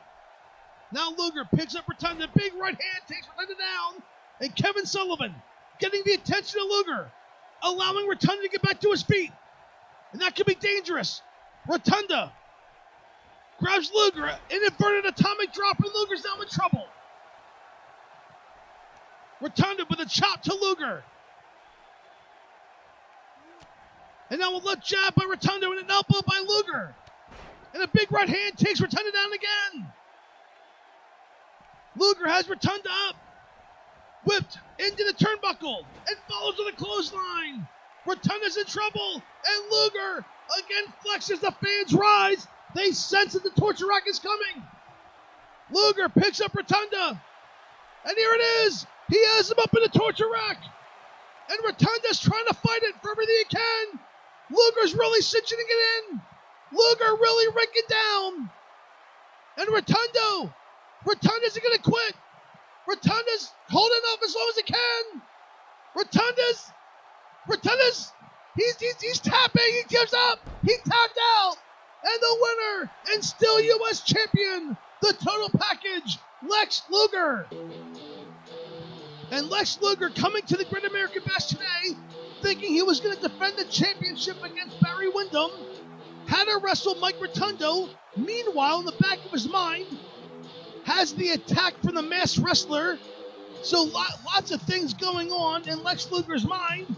Now Luger picks up Rotunda, big right hand, takes Rotunda down, and Kevin Sullivan getting the attention of Luger, allowing Rotunda to get back to his feet. And that could be dangerous. Rotunda grabs Luger, an inverted atomic drop, and Luger's now in trouble. Rotunda with a chop to Luger. And now a left jab by Rotunda and an elbow by Luger. And a big right hand takes Rotunda down again. Luger has Rotunda up. Whipped into the turnbuckle and follows with a clothesline. Rotunda's in trouble. And Luger again flexes. The fans rise. They sense that the torture rack is coming. Luger picks up Rotunda. And here it is. He has him up in the torture rack. And Rotunda's trying to fight it for everything he can. Luger's really cinching it in. Luger really raking down. And Rotunda's going to quit. Rotunda's holding up as long as he can. Rotunda's, he's tapping. He gives up. He tapped out. And the winner and still U.S. champion, the total package, Lex Luger. And Lex Luger coming to the Great American Bash today, thinking he was going to defend the championship against Barry Windham, had to wrestle Mike Rotunda. Meanwhile, in the back of his mind, has the attack from the masked wrestler. So lots of things going on in Lex Luger's mind,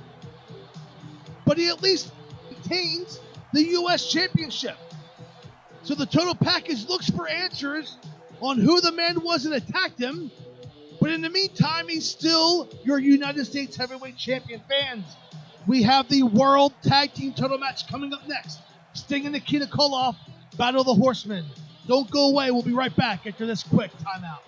but he at least retains the U.S. championship. So the total package looks for answers on who the man was that attacked him. But in the meantime, he's still your United States Heavyweight Champion. Fans, we have the World Tag Team Title Match coming up next. Sting and Nikita Koloff, Battle of the Horsemen. Don't go away. We'll be right back after this quick timeout.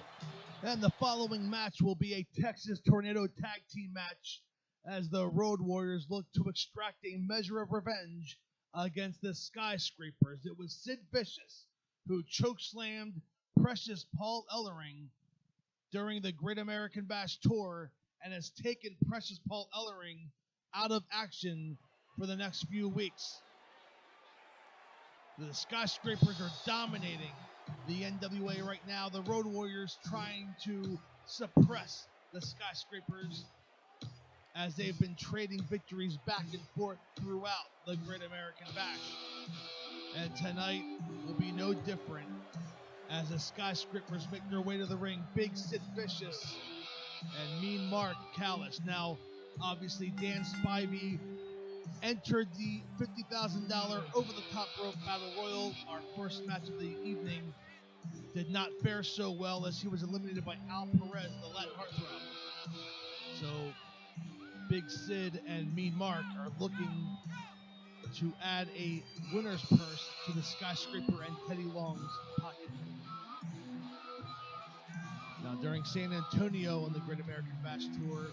And the following match will be a Texas Tornado Tag Team match as the Road Warriors look to extract a measure of revenge against the Skyscrapers. It was Sid Vicious who chokeslammed Precious Paul Ellering during the Great American Bash Tour and has taken Precious Paul Ellering out of action for the next few weeks. The Skyscrapers are dominating the NWA right now. The Road Warriors trying to suppress the Skyscrapers as they've been trading victories back and forth throughout the Great American Bash. And tonight will be no different as the Skyscrapers make their way to the ring. Big Sid Vicious and Mean Mark Callis. Now, obviously, Dan Spivey entered the $50,000 over-the-top rope battle royal. Our first match of the evening did not fare so well as he was eliminated by Al Perez, the Latin heartthrob. So, Big Sid and Mean Mark are looking to add a winner's purse to the Skyscraper and Teddy Long's pocket. Now, during San Antonio on the Great American Bash Tour,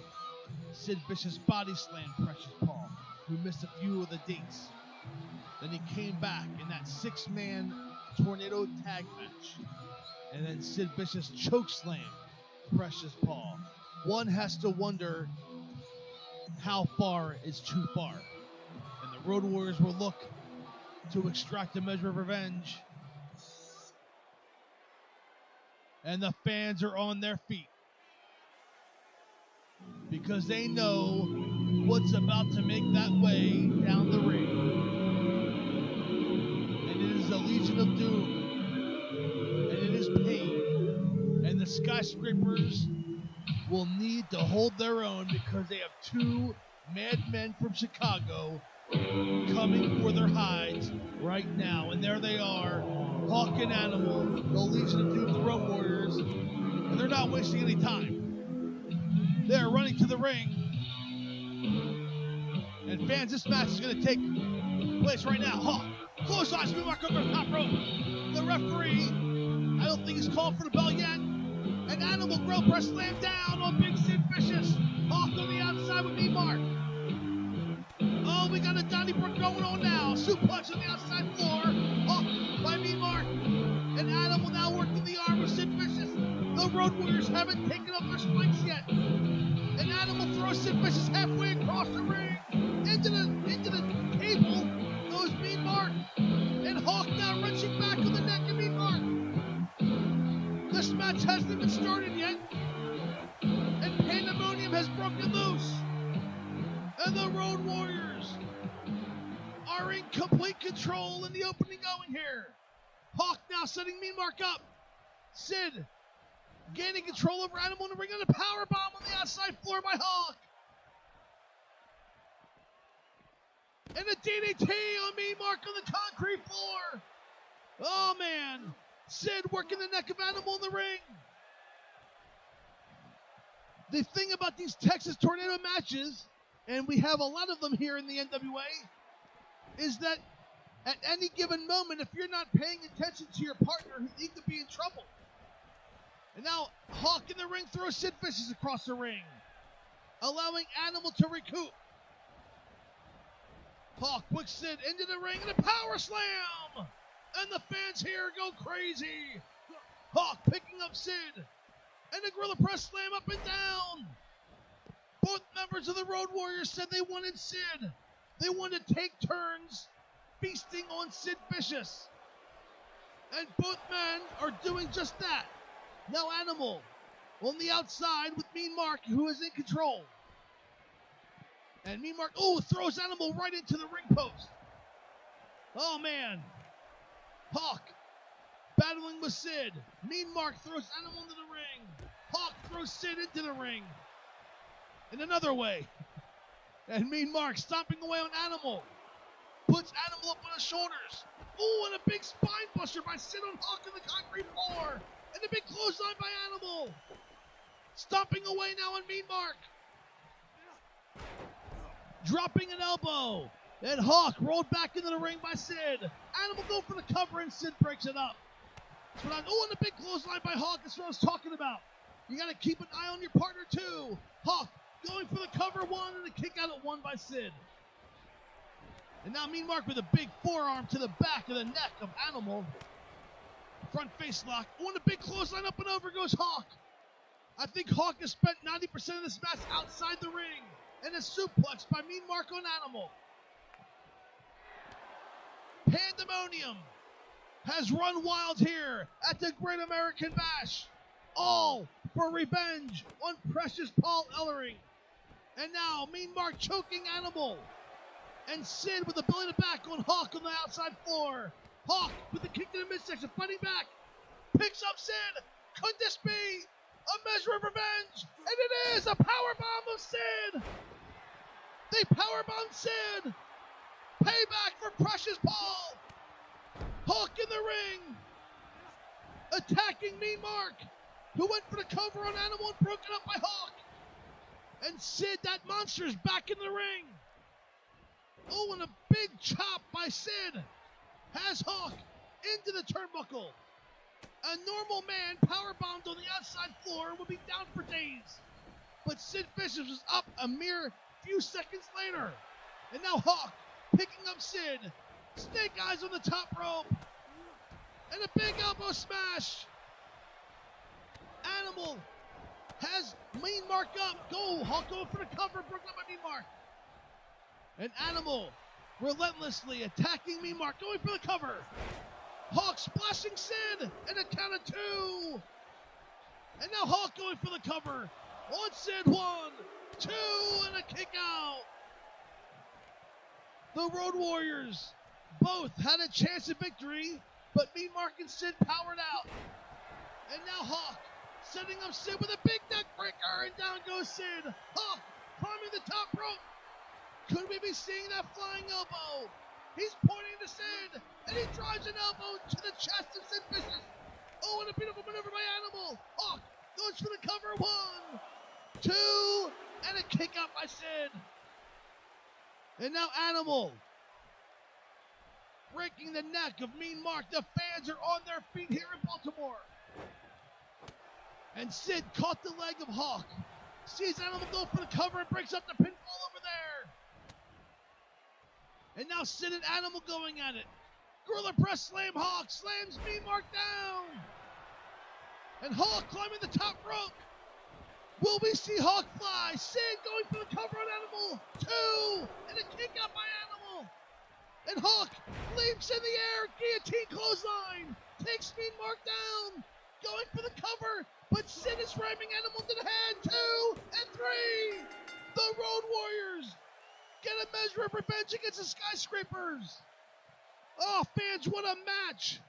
Sid Vicious body slammed Precious Paul, who missed a few of the dates. Then he came back in that 6-man tornado tag match. And then Sid Vicious chokeslammed Precious Paul. One has to wonder how far is too far. And the Road Warriors will look to extract a measure of revenge. And the fans are on their feet because they know what's about to make that way down the ring. And it is a Legion of Doom. And it is pain. And the Skyscrapers will need to hold their own because they have two madmen from Chicago coming for their hides right now. And there they are, Hawk and Animal, the Legion of Doom, the Road Warriors, and they're not wasting any time. They're running to the ring. And fans, this match is going to take place right now. Hawk, close eyes, we mark over the top rope. The referee, I don't think he's called for the bell yet. An Animal grill press slam down on Big Sid Vicious. Hawk on the outside with Mean Mark. Oh, we got a Donnybrook going on now. Suplex on the outside floor. Hawk by Mean Mark. And Animal now working the arm of Sid Vicious. The Road Warriors haven't taken up their spikes yet. And Animal throws Sid Vicious halfway across the ring. Into the table goes Mean Mark. And Hawk now wrenching back on the neck of Mean Mark. This match hasn't even started yet. And pandemonium has broken loose. And the Road Warriors are in complete control in the opening going here. Hawk now setting Mean Mark up. Sid gaining control over Animal in the ring, and a powerbomb on the outside floor by Hawk. And a DDT on Mean Mark on the concrete floor. Oh, man. Sid working the neck of Animal in the ring. The thing about these Texas Tornado matches, and we have a lot of them here in the NWA, is that at any given moment, if you're not paying attention to your partner, he could be in trouble. And now Hawk in the ring throws Sid Vicious across the ring, allowing Animal to recoup. Hawk puts Sid into the ring and a power slam! And the fans here go crazy. Hawk picking up Sid. And a Gorilla Press slam up and down. Both members of the Road Warriors said they wanted Sid. They wanted to take turns feasting on Sid Vicious. And both men are doing just that. Now Animal on the outside with Mean Mark, who is in control. And Mean Mark, throws Animal right into the ring post. Oh, man. Hawk battling with Sid. Mean Mark throws Animal into the ring. Hawk throws Sid into the ring. In another way. And Mean Mark stomping away on Animal. Puts Animal up on his shoulders. And a big spine buster by Sid on Hawk on the concrete floor. And a big clothesline by Animal. Stomping away now on Mean Mark. Dropping an elbow. And Hawk rolled back into the ring by Sid. Animal go for the cover and Sid breaks it up. And a big clothesline by Hawk. That's what I was talking about. You got to keep an eye on your partner too. Hawk going for the cover one and a kick out at one by Sid. And now Mean Mark with a big forearm to the back of the neck of Animal. Front face lock. A big clothesline up and over goes Hawk. I think Hawk has spent 90% of this match outside the ring. And a suplex by Mean Mark on Animal. Pandemonium has run wild here at the Great American Bash. All for revenge on Precious Paul Ellering. And now Mean Mark choking Animal. And Sid with the belly to back on Hawk on the outside floor. Hawk with the kick to the midsection, fighting back. Picks up Sid. Could this be a measure of revenge? And it is a powerbomb of Sid. They powerbombed Sid. Payback for Precious Paul. Hawk in the ring. Attacking Mean Mark, who went for the cover on Animal and broken up by Hawk. And Sid, that monster's back in the ring. And a big chop by Sid has Hawk into the turnbuckle. A normal man powerbombed on the outside floor and would be down for days. But Sid Vicious was up a mere few seconds later. And now Hawk picking up Sid. Snake eyes on the top rope. And a big elbow smash. Animal has Mean Mark up. Hawk going for the cover, broken up by Mean Mark. And Animal relentlessly attacking Mean Mark, going for the cover. Hawk splashing Sid, and a count of two. And now Hawk going for the cover. On Sid, 1, 2, and a kick out. The Road Warriors both had a chance at victory, but Mean Mark and Sid powered out. And now Hawk setting up Sid with a big neck breaker, and down goes Sid. Hawk climbing the top rope. Could we be seeing that flying elbow? He's pointing to Sid, and he drives an elbow to the chest of Sid Vicious. Oh, and a beautiful maneuver by Animal. Hawk goes for the cover. 1, 2, and a kick out by Sid. And now Animal breaking the neck of Mean Mark. The fans are on their feet here in Baltimore. And Sid caught the leg of Hawk. Sees Animal go for the cover and breaks up the pinfall over there. And now Sid and Animal going at it. Gorilla press slam. Hawk slams Mean Mark down. And Hawk climbing the top rope. Will we see Hawk fly? Sid going for the cover on Animal. 2, and a kick out by Animal. And Hawk leaps in the air. Guillotine clothesline. Takes Mean Mark down. Going for the cover. But Sid is ramming Animal to the head. 2 and 3. The Road Warriors get a measure of revenge against the Skyscrapers. Oh, fans, what a match.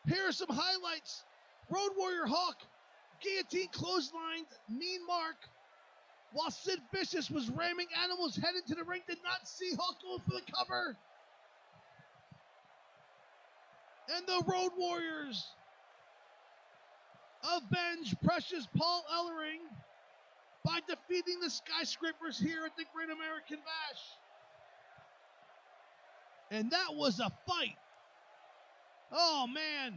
Here are some highlights. Road Warrior Hawk guillotine clotheslined Mean Mark while Sid Vicious was ramming Animal's head into the ring. Did not see Hawk going for the cover. And the Road Warriors avenge Precious Paul Ellering by defeating the Skyscrapers here at the Great American Bash. And that was a fight. Oh, man.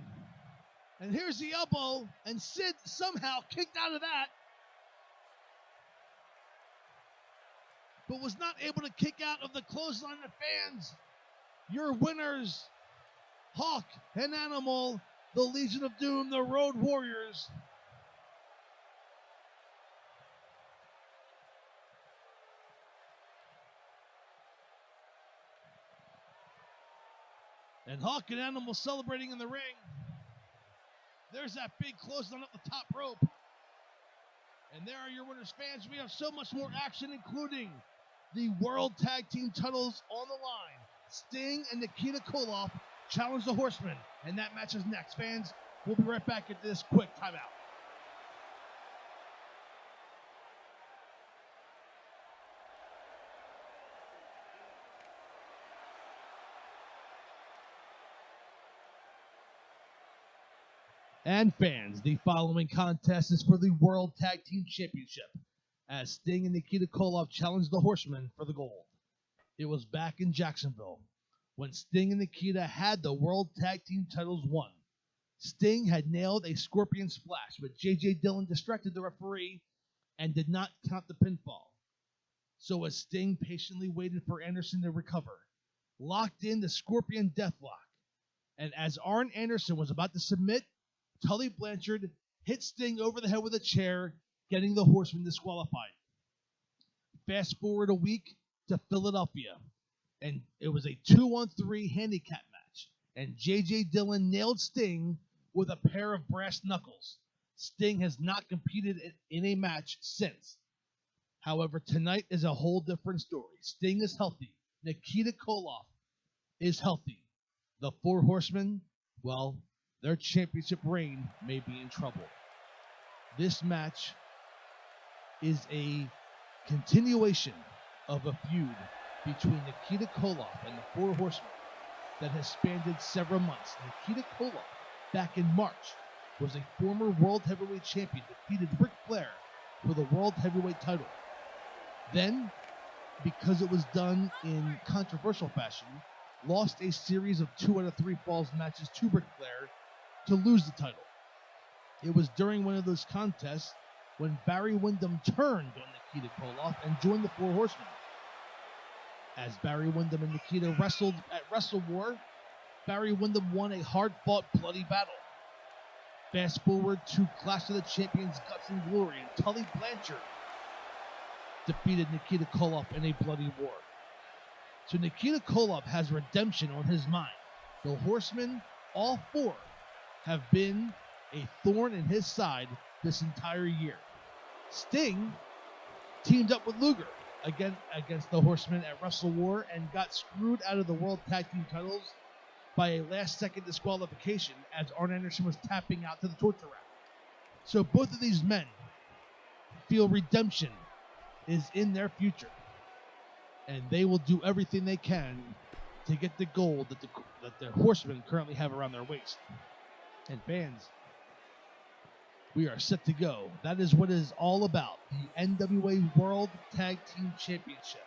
And here's the elbow, and Sid somehow kicked out of that, but was not able to kick out of the clothesline of fans. Your winners, Hawk and Animal, the Legion of Doom, the Road Warriors. And Hawk and Animal celebrating in the ring. There's that big clothesline up the top rope. And there are your winners, fans. We have so much more action, including the World Tag Team titles on the line. Sting and Nikita Koloff challenge the Horsemen. And that match is next, fans. We'll be right back at this quick timeout. And fans, the following contest is for the World Tag Team Championship, as Sting and Nikita Koloff challenged the Horsemen for the gold. It was back in Jacksonville, when Sting and Nikita had the World Tag Team titles won. Sting had nailed a scorpion splash, but J.J. Dillon distracted the referee and did not count the pinfall. So as Sting patiently waited for Anderson to recover, locked in the scorpion deathlock, and as Arn Anderson was about to submit, Tully Blanchard hit Sting over the head with a chair, getting the Horsemen disqualified. Fast forward a week to Philadelphia, and it was a 2-on-3 handicap match, and J.J. Dillon nailed Sting with a pair of brass knuckles. Sting has not competed in a match since. However, tonight is a whole different story. Sting is healthy. Nikita Koloff is healthy. The Four Horsemen, well, their championship reign may be in trouble. This match is a continuation of a feud between Nikita Koloff and the Four Horsemen that has spanned several months. Nikita Koloff, back in March, was a former World Heavyweight Champion, defeated Ric Flair for the World Heavyweight title. Then, because it was done in controversial fashion, lost a series of 2 out of 3 falls matches to Ric Flair to lose the title. It was during one of those contests when Barry Windham turned on Nikita Koloff and joined the Four Horsemen. As Barry Windham and Nikita wrestled at Wrestle War, Barry Windham won a hard-fought, bloody battle. Fast forward to Clash of the Champions Guts and Glory, and Tully Blanchard defeated Nikita Koloff in a bloody war. So Nikita Koloff has redemption on his mind. The Horsemen, all 4, have been a thorn in his side this entire year. Sting teamed up with Luger against the Horsemen at Wrestle War and got screwed out of the World Tag Team titles by a last-second disqualification as Arn Anderson was tapping out to the torture rack. So both of these men feel redemption is in their future. And they will do everything they can to get the gold that the Horsemen currently have around their waist. And fans, we are set to go. That is what it is all about. The NWA World Tag Team Championship.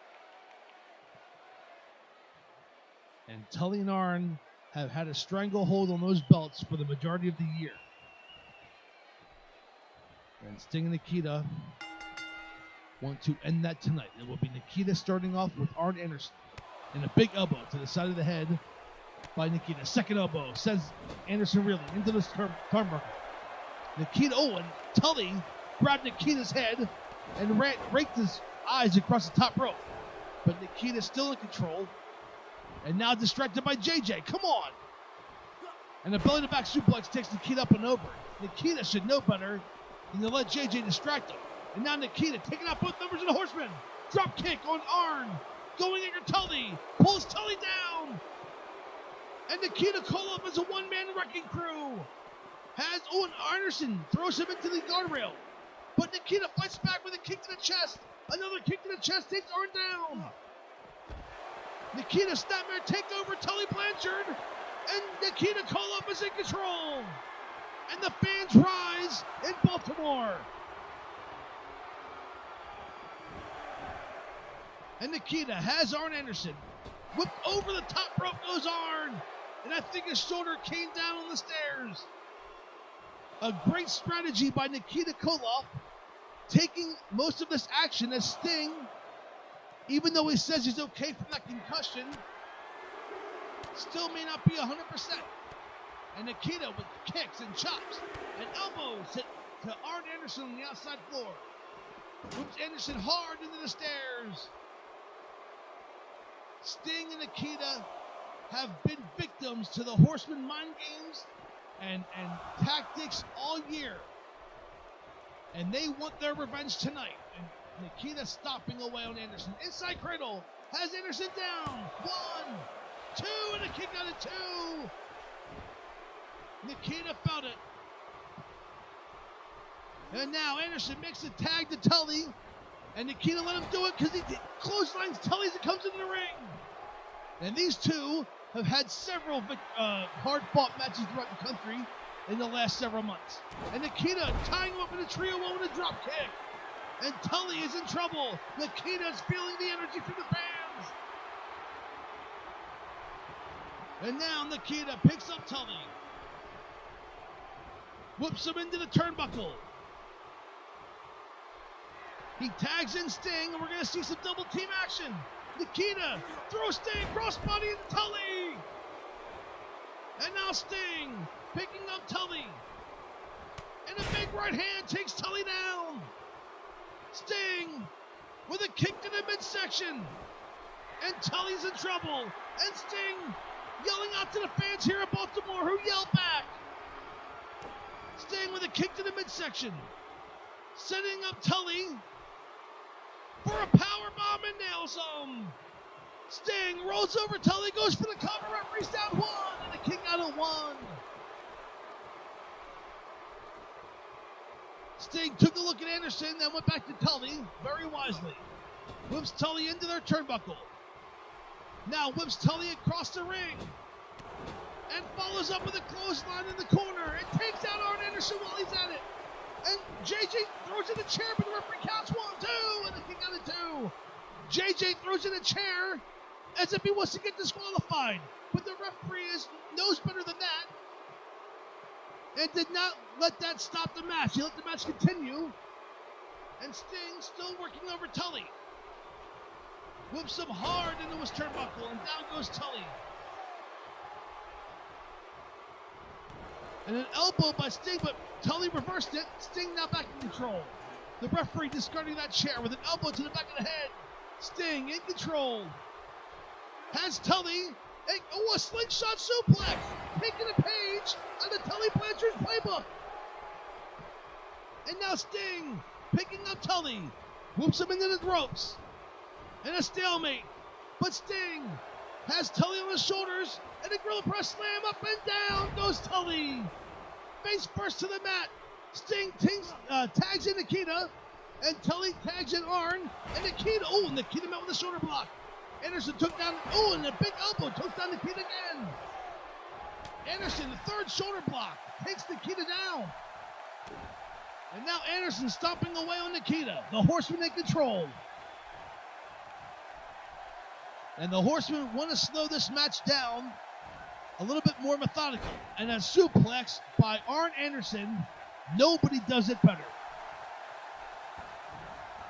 And Tully and Arn have had a stranglehold on those belts for the majority of the year. And Sting and Nikita want to end that tonight. It will be Nikita starting off with Arn Anderson. And a big elbow to the side of the head by Nikita. Second elbow sends Anderson reeling into the turnbuckle. Nikita, and Tully grabbed Nikita's head and raked his eyes across the top rope. But Nikita's still in control. And now distracted by JJ. Come on! And a belly-to-back suplex takes Nikita up and over. Nikita should know better than to let JJ distract him. And now Nikita taking out both members of the Horsemen. Drop kick on Arn. Going after Tully. Pulls Tully down. And Nikita Koloff as a one-man wrecking crew. Has Owen Anderson. Throws him into the guardrail. But Nikita fights back with a kick to the chest. Another kick to the chest takes Arn down. Nikita snapmare takeover, Tully Blanchard, and Nikita Koloff is in control. And the fans rise in Baltimore. And Nikita has Arn Anderson. Whipped over the top rope goes Arn. And I think his shoulder came down on the stairs. A great strategy by Nikita Koloff, taking most of this action as Sting, even though he says he's okay from that concussion, still may not be 100%. And Nikita with kicks and chops and elbows hit to Arn Anderson on the outside floor. Moves Anderson hard into the stairs. Sting and Nikita have been victims to the Horseman mind games and tactics all year. And they want their revenge tonight. And Nikita stopping away on Anderson. Inside cradle has Anderson down. 1, 2, and a kick out of 2. Nikita felt it. And now Anderson makes a tag to Tully. And Nikita let him do it because he clotheslines Tully as he comes into the ring. And these two have had several hard-fought matches throughout the country in the last several months. And Nikita tying him up in a trio with a drop kick. And Tully is in trouble. Nikita's feeling the energy from the fans. And now Nikita picks up Tully. Whoops him into the turnbuckle. He tags in Sting, and we're going to see some double team action. Nikita throws Sting, crossbody into Tully. And now Sting picking up Tully. And a big right hand takes Tully down. Sting with a kick to the midsection. And Tully's in trouble. And Sting yelling out to the fans here in Baltimore who yell back. Sting with a kick to the midsection. Setting up Tully for a powerbomb and nails him. Sting rolls over Tully, goes for the cover, referee's down 1, and a kick out of 1. Sting took a look at Anderson, then went back to Tully, very wisely. Whips Tully into their turnbuckle. Now whips Tully across the ring. And follows up with a clothesline in the corner. And takes out Arn Anderson while he's at it. And JJ throws in a chair, but the referee counts 1, 2, and a kick out of 2. JJ throws in a chair as if he wants to get disqualified. But the referee knows better than that. And did not let that stop the match. He let the match continue. And Sting still working over Tully. Whips him hard into his turnbuckle, and down goes Tully. And an elbow by Sting, but Tully reversed it. Sting now back in control. The referee discarding that chair with an elbow to the back of the head. Sting in control. Has Tully. A slingshot suplex. Taking a page out of Tully Blanchard's playbook. And now Sting picking up Tully. Whoops him into the ropes. And a stalemate. But Sting has Tully on his shoulders. And a gorilla press slam up and down goes Tully. Face first to the mat. Sting tags in Nikita, and Tully tags in Arn, and Nikita, oh, Nikita met with a shoulder block. Anderson took down, oh, and a big elbow took down Nikita again. Anderson, the third shoulder block, takes Nikita down. And now Anderson stomping away on Nikita, the Horseman in control. And the Horsemen want to slow this match down a little bit more methodical. And a suplex by Arn Anderson. Nobody does it better.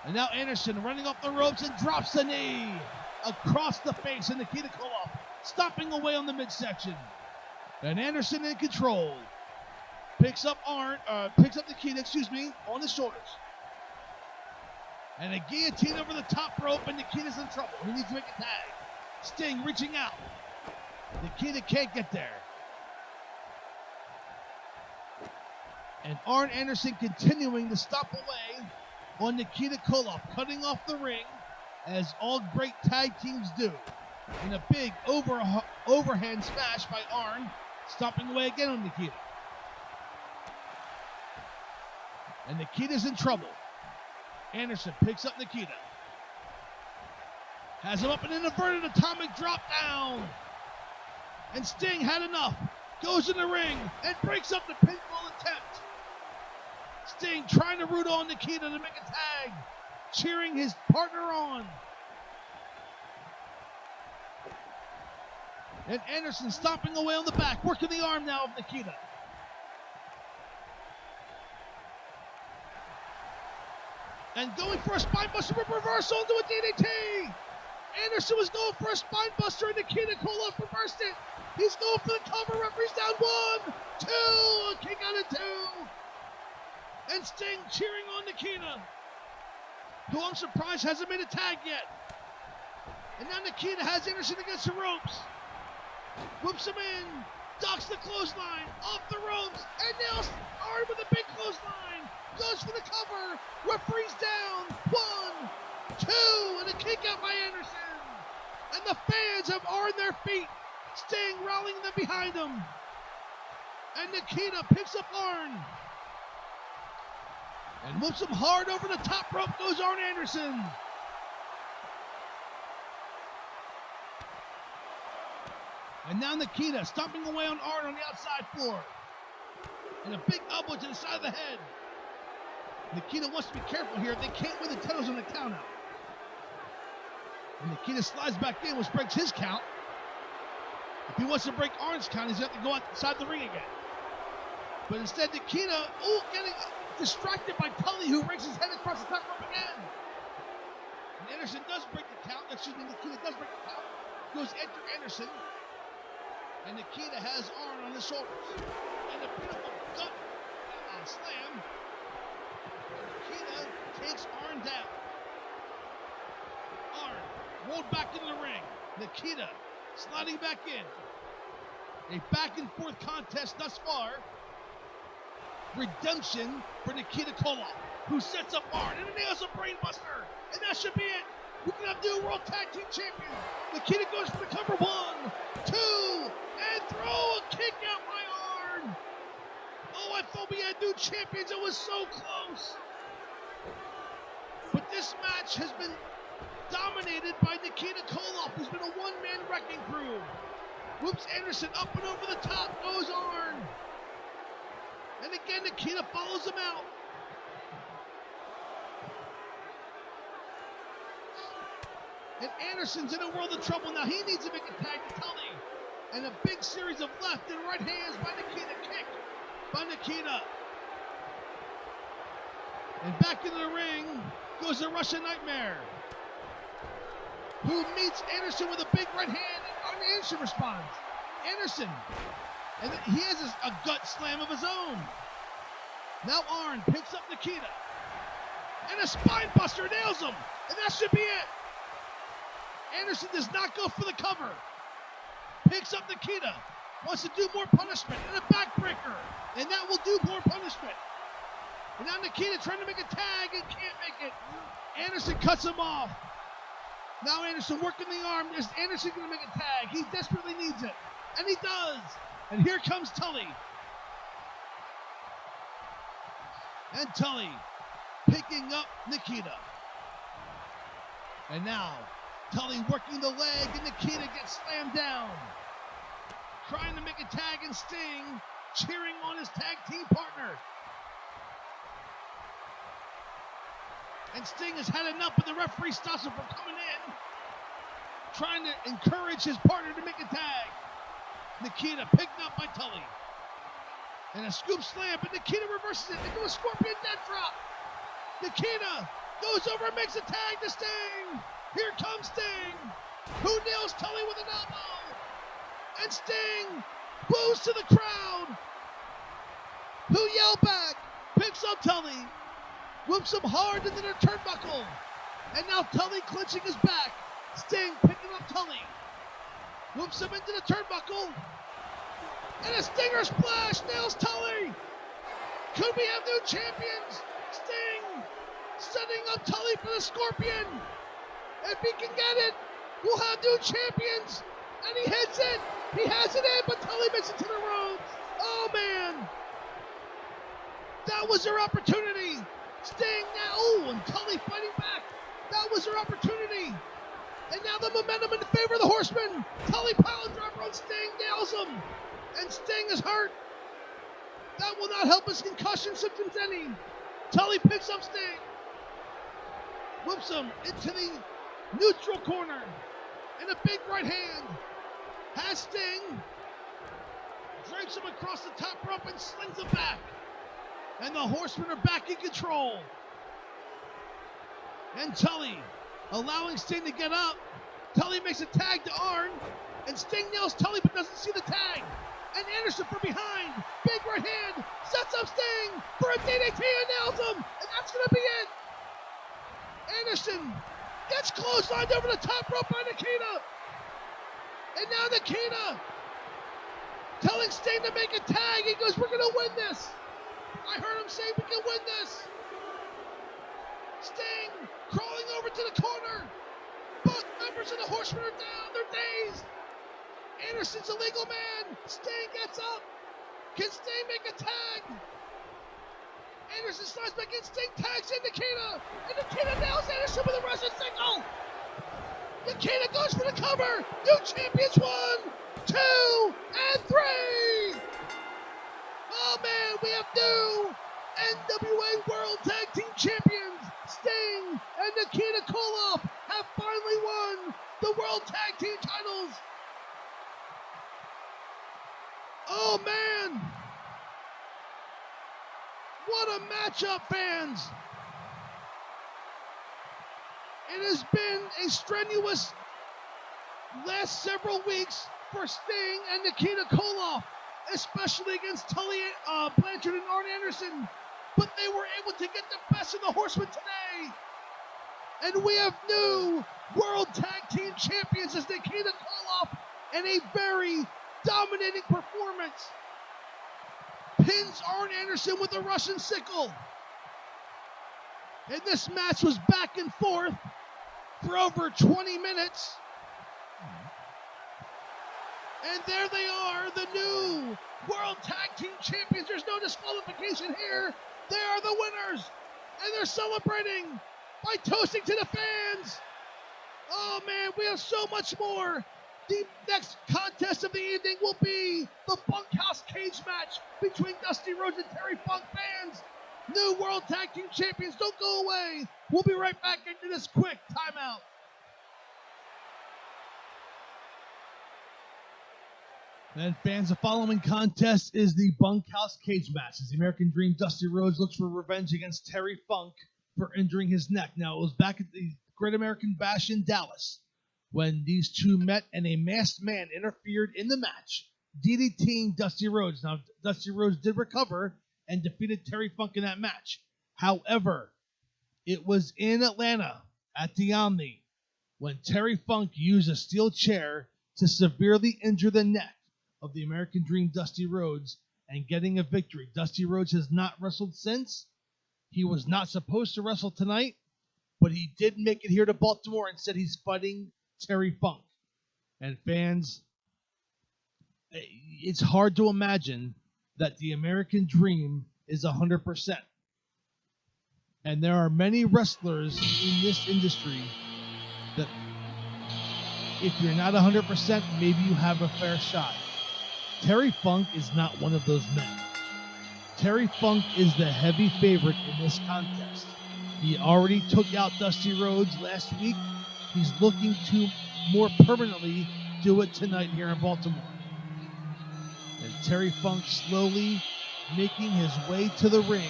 And now Anderson running off the ropes and drops the knee across the face of Nikita Koloff, stomping away on the midsection. And Anderson in control. Picks up Nikita, on his shoulders. And a guillotine over the top rope, and Nikita's in trouble. He needs to make a tag. Sting reaching out. Nikita can't get there. And Arn Anderson continuing to stop away on Nikita Koloff, cutting off the ring, as all great tag teams do. And a big overhand smash by Arn, stopping away again on Nikita. And Nikita's in trouble. Anderson picks up Nikita. Has him up in an inverted atomic drop down. And Sting had enough. Goes in the ring and breaks up the pinfall attempt. Sting trying to root on Nikita to make a tag. Cheering his partner on. And Anderson stomping away on the back. Working the arm now of Nikita. And going for a spinebuster with reversal into a DDT. Anderson was going for a spinebuster and Nikita Koloff reversed it. He's going for the cover. Referee's down 1, 2. A kick out of 2. And Sting cheering on Nikita, who I'm surprised hasn't made a tag yet. And now Nikita has Anderson against the ropes. Whoops him in. Ducks the clothesline. Off the ropes. And nails Arn with a big clothesline. Goes for the cover. Referee's down. 1, 2. And a kick out by Anderson. And the fans have Arn their feet. Sting rallying them behind him. And Nikita picks up Arn. And whoops him hard over the top rope goes Arn Anderson. And now Nikita stomping away on Arn on the outside floor. And a big elbow to the side of the head. Nikita wants to be careful here. They can't win the titles on the count out. And Nikita slides back in, which breaks his count. If he wants to break Arn's count, he's got to go outside the ring again. But instead, Nikita, getting distracted by Tully, who rakes his head across the top rope again. And Anderson does break the count. Nikita does break the count. Goes enter Anderson. And Nikita has Arn on his shoulders. And a beautiful gut slam. Nikita takes Arn down. Arn rolled back into the ring. Nikita sliding back in. A back and forth contest thus far. Redemption for Nikita Koloff, who sets up Arn and nails a brainbuster. And that should be it. We can have new World Tag Team Champions. Nikita goes for the cover. 1, 2, and throw a kick out by Arn. Oh, I thought we had new champions. It was so close. But this match has been dominated by Nikita Koloff, who's been a one-man wrecking crew. Whoops Anderson up and over the top goes Arn. And again, Nikita follows him out. And Anderson's in a world of trouble now. He needs to make a tag to Tully. And a big series of left and right hands by Nikita. Kick by Nikita. And back into the ring goes the Russian Nightmare, who meets Anderson with a big right hand. And Anderson responds. Anderson. And he has a gut slam of his own. Now Arn picks up Nikita. And a spine buster nails him. And that should be it. Anderson does not go for the cover. Picks up Nikita. Wants to do more punishment. And a backbreaker. And that will do more punishment. And now Nikita trying to make a tag and can't make it. Anderson cuts him off. Now Anderson working the arm. Is Anderson going to make a tag? He desperately needs it. And he does. And here comes Tully. And Tully picking up Nikita. And now, Tully working the leg, and Nikita gets slammed down. Trying to make a tag, and Sting cheering on his tag team partner. And Sting has had enough, but the referee stops him from coming in. Trying to encourage his partner to make a tag. Nikita picked up by Tully. And a scoop slam, but Nikita reverses it into a scorpion death drop. Nikita goes over and makes a tag to Sting. Here comes Sting, who nails Tully with an elbow. And Sting boos to the crowd, who yell back, picks up Tully, whips him hard into the turnbuckle. And now Tully clinching his back. Sting picking up Tully, whoops him into the turnbuckle. And a Stinger splash nails Tully. Could we have new champions? Sting setting up Tully for the Scorpion. If he can get it, we'll have new champions. And he hits it. He has it in, but Tully makes it to the Rhodes. Oh, man. That was their opportunity. Sting now. Oh, and Tully fighting back. That was their opportunity. And now the momentum in favor of the Horsemen. Tully pile driver on Sting, nails him. And Sting is hurt. That will not help his concussion symptoms any. Tully picks up Sting. Whips him into the neutral corner. And a big right hand. Has Sting. Drapes him across the top rope and slings him back. And the Horsemen are back in control. And Tully allowing Sting to get up. Tully makes a tag to Arn. And Sting nails Tully but doesn't see the tag. And Anderson from behind. Big right hand. Sets up Sting for a DDT and nails him. And that's going to be it. Anderson gets clotheslined over the top rope by Nikita. And now Nikita telling Sting to make a tag. He goes, we're going to win this. I heard him say we can win this. Sting crawling over to the corner. Both members of the Horsemen are down. They're dazed. Anderson's a legal man. Sting gets up. Can Sting make a tag? Anderson slides back in. Sting tags in Nikita. And Nikita nails Anderson with a Russian signal. Nikita goes for the cover. New champions 1, 2, and 3. Oh man, we have new NWA World Tag Team Champions. Sting and Nikita Koloff have finally won the World Tag Team titles. Oh man! What a matchup, fans! It has been a strenuous last several weeks for Sting and Nikita Koloff, especially against Tully Blanchard and Arn Anderson. But they were able to get the best of the Horsemen today. And we have new World Tag Team Champions as Nikita Koloff in a very dominating performance. Pins Arn Anderson with a Russian sickle. And this match was back and forth for over 20 minutes. And there they are, the new World Tag Team Champions. There's no disqualification here. They are the winners. And they're celebrating by toasting to the fans. Oh man, we have so much more. The next contest of the evening will be the Bunkhouse Cage Match between Dusty Rhodes and Terry Funk. Fans, new World Tag Team Champions, don't go away. We'll be right back into this quick timeout. And fans, the following contest is the Bunkhouse Cage Match, as the American Dream Dusty Rhodes looks for revenge against Terry Funk for injuring his neck. Now, it was back at the Great American Bash in Dallas when these two met and a masked man interfered in the match, DDTing Dusty Rhodes. Now, Dusty Rhodes did recover and defeated Terry Funk in that match. However, it was in Atlanta at the Omni when Terry Funk used a steel chair to severely injure the neck of the American Dream Dusty Rhodes and getting a victory. Dusty Rhodes has not wrestled since. He was not supposed to wrestle tonight, but he did make it here to Baltimore and said he's fighting Terry Funk. And fans, it's hard to imagine that the American Dream is 100%. And there are many wrestlers in this industry that if you're not 100%, maybe you have a fair shot. Terry Funk is not one of those men. Terry Funk is the heavy favorite in this contest. He already took out Dusty Rhodes last week. He's looking to more permanently do it tonight here in Baltimore. And Terry Funk slowly making his way to the ring.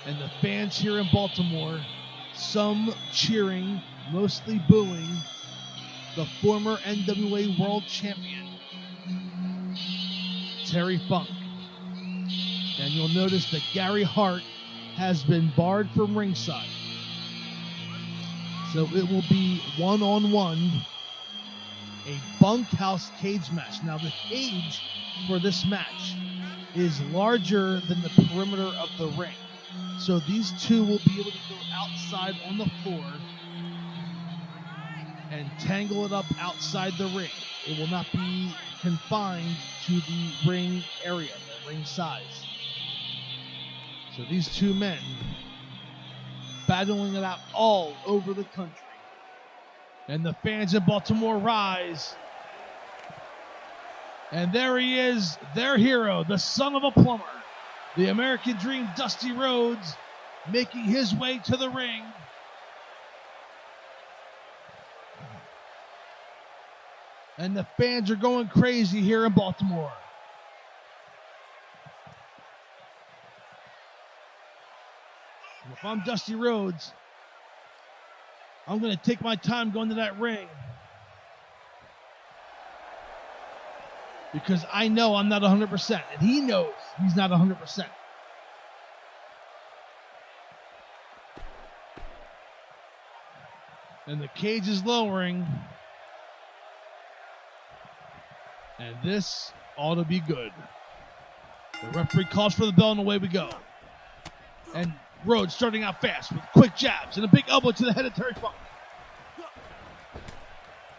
And the fans here in Baltimore, some cheering, mostly booing, the former NWA World Champion, Terry Funk. And you'll notice that Gary Hart has been barred from ringside. So it will be one-on-one, a bunkhouse cage match. Now the cage for this match is larger than the perimeter of the ring. So these two will be able to go outside on the floor and tangle it up outside the ring. It will not be confined to the ring area, the ring size. So these two men battling it out all over the country. And the fans in Baltimore rise. And there he is, their hero, the son of a plumber, the American Dream, Dusty Rhodes, making his way to the ring. And the fans are going crazy here in Baltimore. If I'm Dusty Rhodes, I'm going to take my time going to that ring. Because I know I'm not 100%. And he knows he's not 100%. And the cage is lowering. And this ought to be good. The referee calls for the bell and away we go. And Rhodes starting out fast with quick jabs and a big elbow to the head of Terry Funk.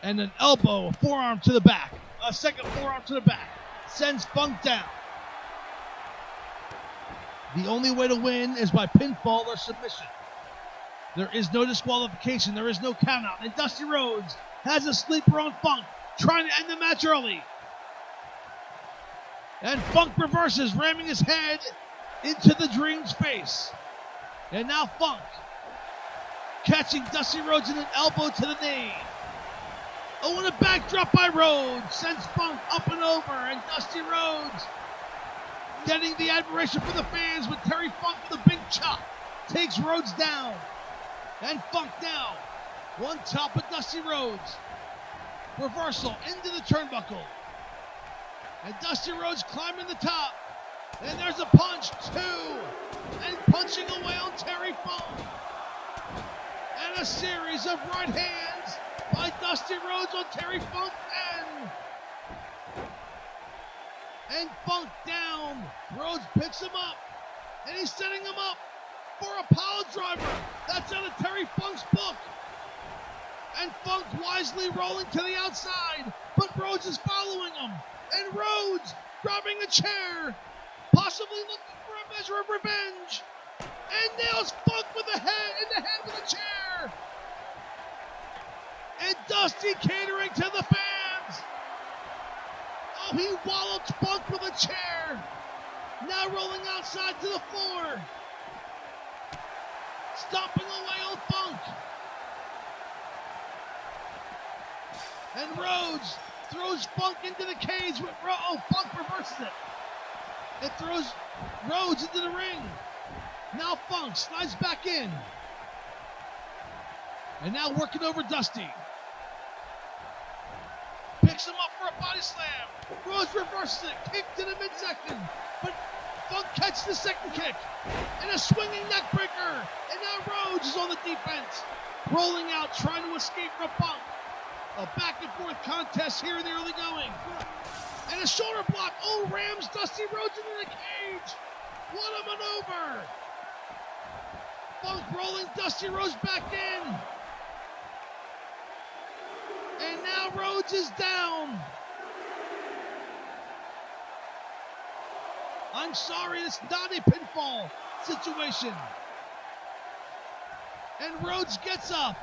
And an elbow, a forearm to the back. A second forearm to the back. Sends Funk down. The only way to win is by pinfall or submission. There is no disqualification. There is no countout. And Dusty Rhodes has a sleeper on Funk, trying to end the match early. And Funk reverses, ramming his head into the Dream's face. And now Funk catching Dusty Rhodes in an elbow to the knee. Oh, and a backdrop by Rhodes sends Funk up and over, and Dusty Rhodes getting the admiration from the fans with Terry Funk with a big chop. Takes Rhodes down. And Funk down. One top of Dusty Rhodes. Reversal into the turnbuckle. And Dusty Rhodes climbing the top. And there's a punch, two. And punching away on Terry Funk. And a series of right hands by Dusty Rhodes on Terry Funk. And Funk down. Rhodes picks him up. And he's setting him up for a pile driver. That's out of Terry Funk's book. And Funk wisely rolling to the outside. But Rhodes is following him. And Rhodes grabbing a chair. Possibly looking for a measure of revenge. And nails Funk with the head in the head with a chair. And Dusty catering to the fans. Oh, he walloped Funk with a chair. Now rolling outside to the floor. Stomping away on Funk. And Rhodes throws Funk into the cage. Funk reverses it. It throws Rhodes into the ring. Now Funk slides back in. And now working over Dusty. Picks him up for a body slam. Rhodes reverses it. Kick to the midsection. But Funk catches the second kick. And a swinging neck breaker. And now Rhodes is on the defense. Rolling out, trying to escape from Funk. A back and forth contest here in the early going. And a shoulder block. Oh, rams Dusty Rhodes into the cage. What a maneuver. Funk rolling Dusty Rhodes back in. And now Rhodes is down. I'm sorry, it's not a pinfall situation. And Rhodes gets up.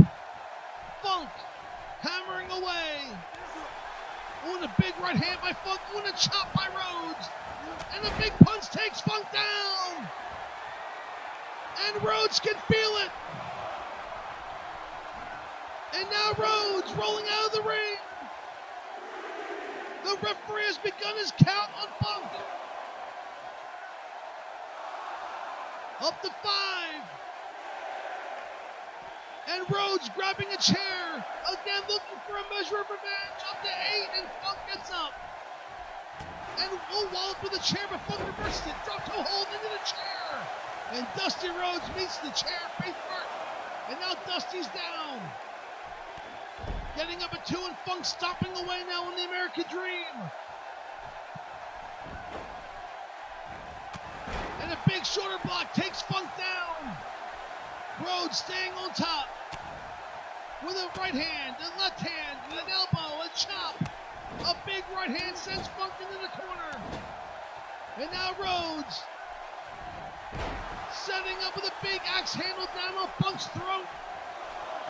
Funk hammering away. Oh, and a big right hand by Funk. Oh, and a chop by Rhodes. And a big punch takes Funk down. And Rhodes can feel it. And now Rhodes rolling out of the ring. The referee has begun his count on Funk. Up to 5. And Rhodes grabbing a chair. Again looking for a measure of revenge. Up to 8 and Funk gets up. And Wallace with a chair, but Funk reverses it. Drop toe hold into the chair. And Dusty Rhodes meets the chair face first. And now Dusty's down. Getting up at 2 and Funk stopping away now on the American Dream. And a big shoulder block takes Funk down. Rhodes staying on top. With a right hand, a left hand, with an elbow, a chop. A big right hand sends Funk into the corner. And now Rhodes setting up with a big axe handle down on Funk's throat.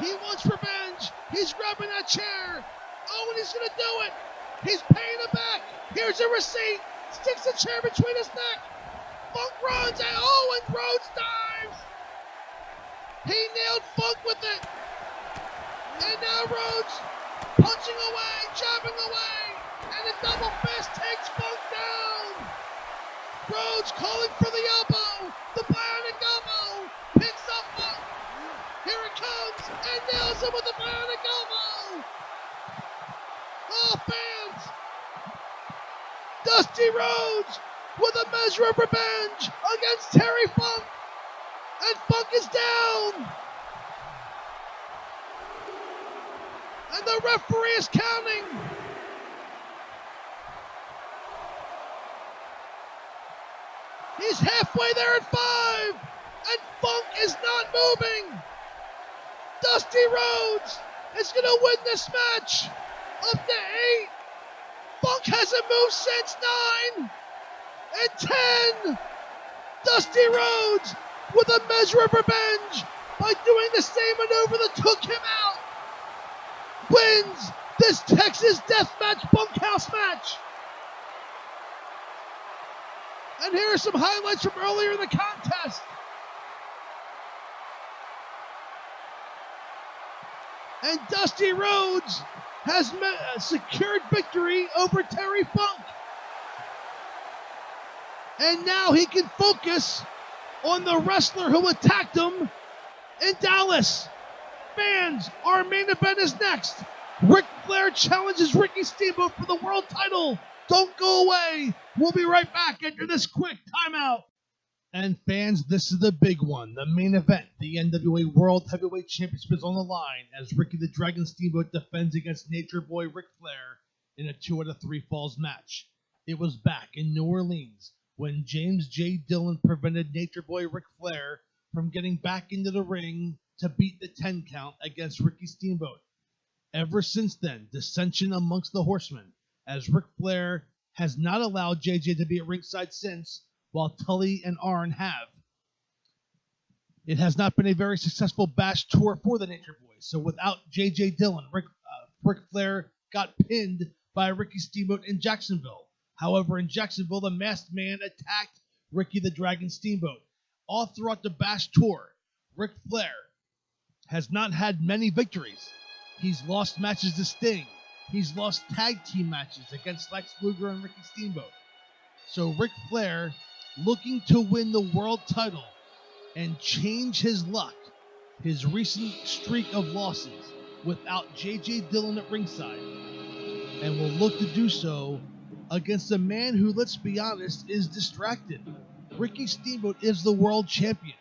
He wants revenge. He's grabbing that chair. Oh, and he's going to do it. He's paying it back. Here's a receipt. Sticks the chair between his neck. Funk runs. And Rhodes dives. He nailed Funk with it. And now Rhodes punching away, jabbing away. And a double fist takes Funk down. Rhodes calling for the elbow. The bionic elbow. Picks up Funk. Here it comes, and nails him with a bionic elbow. Oh, fans! Dusty Rhodes with a measure of revenge against Terry Funk. And Funk is down. And the referee is counting. He's halfway there at 5. And Funk is not moving. Dusty Rhodes is going to win this match. Up to 8. Funk hasn't moved since 9. And 10. Dusty Rhodes with a measure of revenge by doing the same maneuver that took him out. Wins this Texas Deathmatch Bunkhouse match. And here are some highlights from earlier in the contest. And Dusty Rhodes has secured victory over Terry Funk. And now he can focus on the wrestler who attacked him in Dallas. Fans, our main event is next. Ric Flair challenges Ricky Steamboat for the world title. Don't go away. We'll be right back after this quick timeout. And fans, this is the big one, the main event. The NWA World Heavyweight Championship is on the line as Ricky the Dragon Steamboat defends against Nature Boy Ric Flair in a 2 out of 3 falls match. It was back in New Orleans when James J. Dillon prevented Nature Boy Ric Flair from getting back into the ring to beat the 10 count against Ricky Steamboat. Ever since then, dissension amongst the Horsemen, as Ric Flair has not allowed JJ to be at ringside since, while Tully and Arn have. It has not been a very successful bash tour for the Nature Boys, so without JJ Dillon, Ric Flair got pinned by Ricky Steamboat in Jacksonville. However, in Jacksonville, the Masked Man attacked Ricky the Dragon Steamboat. All throughout the bash tour, Ric Flair has not had many victories. He's lost matches to Sting. He's lost tag team matches against Lex Luger and Ricky Steamboat. So Ric Flair, looking to win the world title and change his luck, his recent streak of losses without J.J. Dillon at ringside, and will look to do so against a man who, let's be honest, is distracted. Ricky Steamboat is the world champion,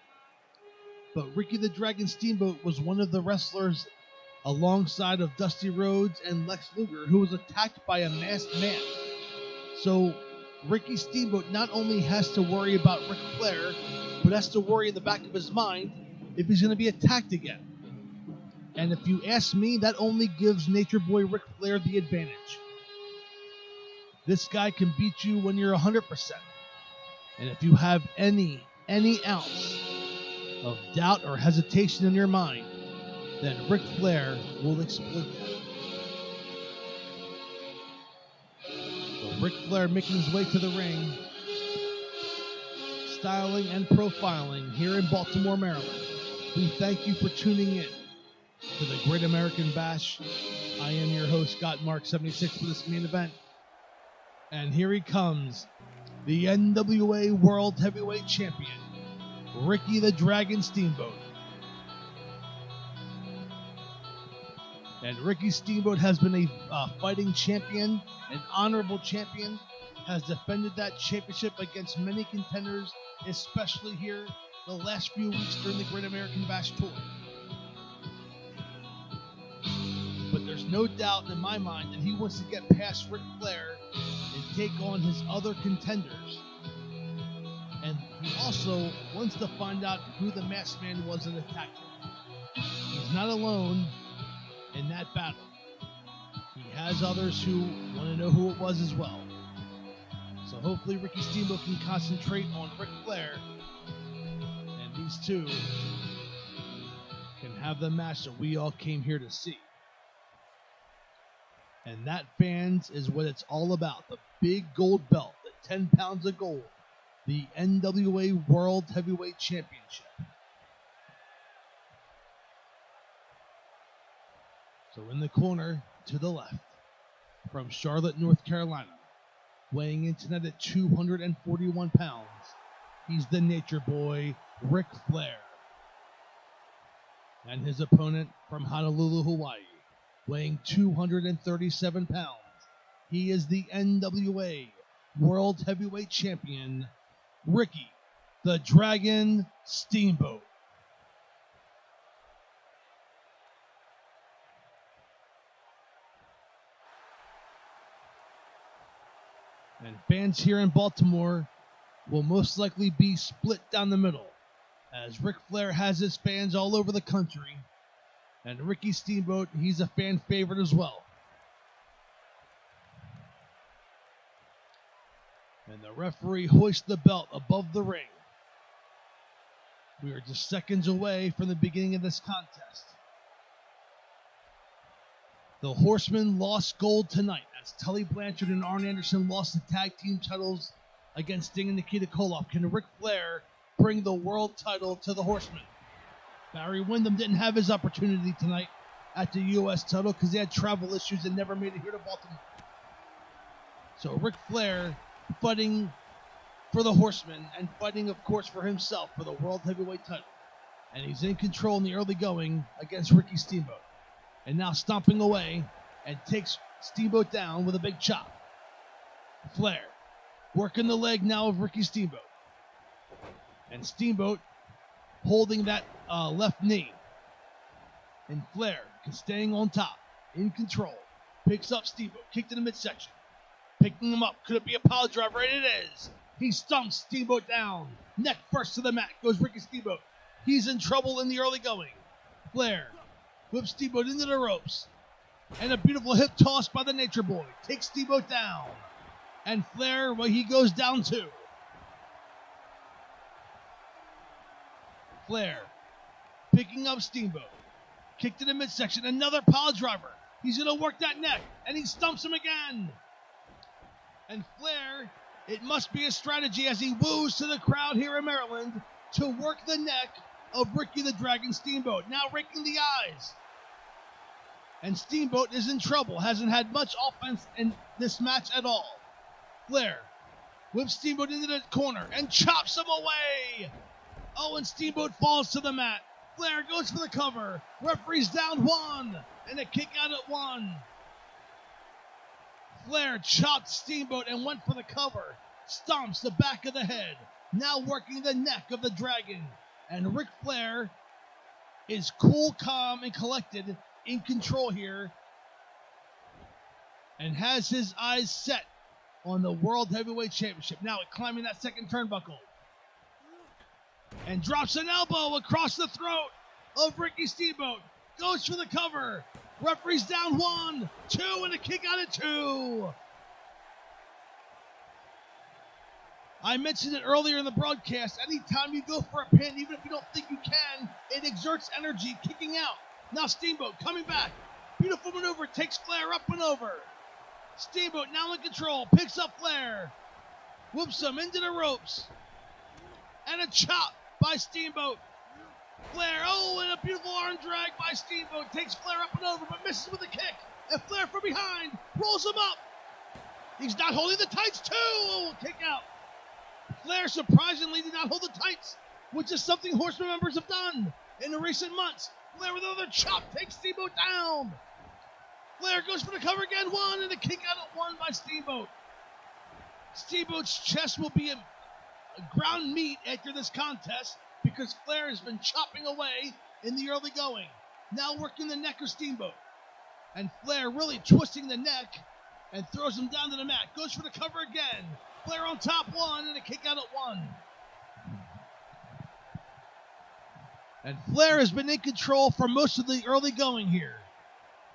but Ricky the Dragon Steamboat was one of the wrestlers alongside of Dusty Rhodes and Lex Luger who was attacked by a masked man. So Ricky Steamboat not only has to worry about Ric Flair, but has to worry in the back of his mind if he's going to be attacked again. And if you ask me, that only gives Nature Boy Ric Flair the advantage. This guy can beat you when you're 100%. And if you have any ounce of doubt or hesitation in your mind, then Ric Flair will exploit that. So Ric Flair making his way to the ring, styling and profiling here in Baltimore, Maryland. We thank you for tuning in to the Great American Bash. I am your host, Gotmark76, for this main event. And here he comes, the NWA World Heavyweight Champion, Ricky the Dragon Steamboat. And Ricky Steamboat has been a fighting champion, an honorable champion, has defended that championship against many contenders, especially here the last few weeks during the Great American Bash Tour. But there's no doubt in my mind that he wants to get past Ric Flair and take on his other contenders. And he also wants to find out who the masked man was that attacked him. He's not alone in that battle. He has others who want to know who it was as well. So hopefully Ricky Steamboat can concentrate on Ric Flair, and these two can have the match that we all came here to see. And that, fans, is what it's all about. The big gold belt, the 10 pounds of gold, the NWA World Heavyweight Championship. So in the corner to the left, from Charlotte, North Carolina, weighing in tonight at 241 pounds, he's the Nature Boy, Ric Flair. And his opponent from Honolulu, Hawaii, weighing 237 pounds, he is the NWA World Heavyweight Champion, Ricky the Dragon Steamboat. And fans here in Baltimore will most likely be split down the middle, as Ric Flair has his fans all over the country, and Ricky Steamboat, he's a fan favorite as well. And the referee hoists the belt above the ring. We are just seconds away from the beginning of this contest. The Horsemen lost gold tonight as Tully Blanchard and Arn Anderson lost the tag team titles against Sting and Nikita Koloff. Can Ric Flair bring the world title to the Horsemen? Barry Windham didn't have his opportunity tonight at the U.S. title because he had travel issues and never made it here to Baltimore. So Ric Flair fighting for the Horsemen and fighting, of course, for himself for the World Heavyweight title. And he's in control in the early going against Ricky Steamboat. And now stomping away and takes Steamboat down with a big chop. Flair working the leg now of Ricky Steamboat. And Steamboat holding that left knee. And Flair staying on top, in control. Picks up Steamboat, kicked in the midsection. Picking him up. Could it be a pile driver? And it is. He stumps Steamboat down. Neck first to the mat goes Ricky Steamboat. He's in trouble in the early going. Flair whips Steamboat into the ropes. And a beautiful hip toss by the Nature Boy. Takes Steamboat down. And Flair, well, he goes down too. Flair picking up Steamboat. Kicked in the midsection. Another pile driver. He's going to work that neck. And he stumps him again. And Flair, it must be a strategy as he woos to the crowd here in Maryland to work the neck of Ricky the Dragon Steamboat. Now raking the eyes. And Steamboat is in trouble. Hasn't had much offense in this match at all. Flair whips Steamboat into the corner and chops him away. Oh, and Steamboat falls to the mat. Flair goes for the cover. Referee's down one. And a kick out at one. Flair chopped Steamboat and went for the cover. Stomps the back of the head. Now working the neck of the Dragon. And Ric Flair is cool, calm, and collected, in control here. And has his eyes set on the World Heavyweight Championship. Now climbing that second turnbuckle. And drops an elbow across the throat of Ricky Steamboat. Goes for the cover. Referee's down 1, 2, and a kick out at 2. I mentioned it earlier in the broadcast. Anytime you go for a pin, even if you don't think you can, it exerts energy kicking out. Now Steamboat coming back. Beautiful maneuver, takes Flair up and over. Steamboat now in control, picks up Flair. Whoops him into the ropes. And a chop by Steamboat. Flair, oh, and a beautiful arm drag by Steamboat. Takes Flair up and over, but misses with a kick. And Flair from behind rolls him up. He's not holding the tights, too. Oh, kick out. Flair surprisingly did not hold the tights, which is something Horseman members have done in the recent months. Flair with another chop takes Steamboat down. Flair goes for the cover again, one, and a kick out at one by Steamboat. Steamboat's chest will be a ground meat after this contest because Flair has been chopping away in the early going. Now working the neck of Steamboat. And Flair really twisting the neck and throws him down to the mat. Goes for the cover again. Flair on top, one, and a kick out at one. And Flair has been in control for most of the early going here.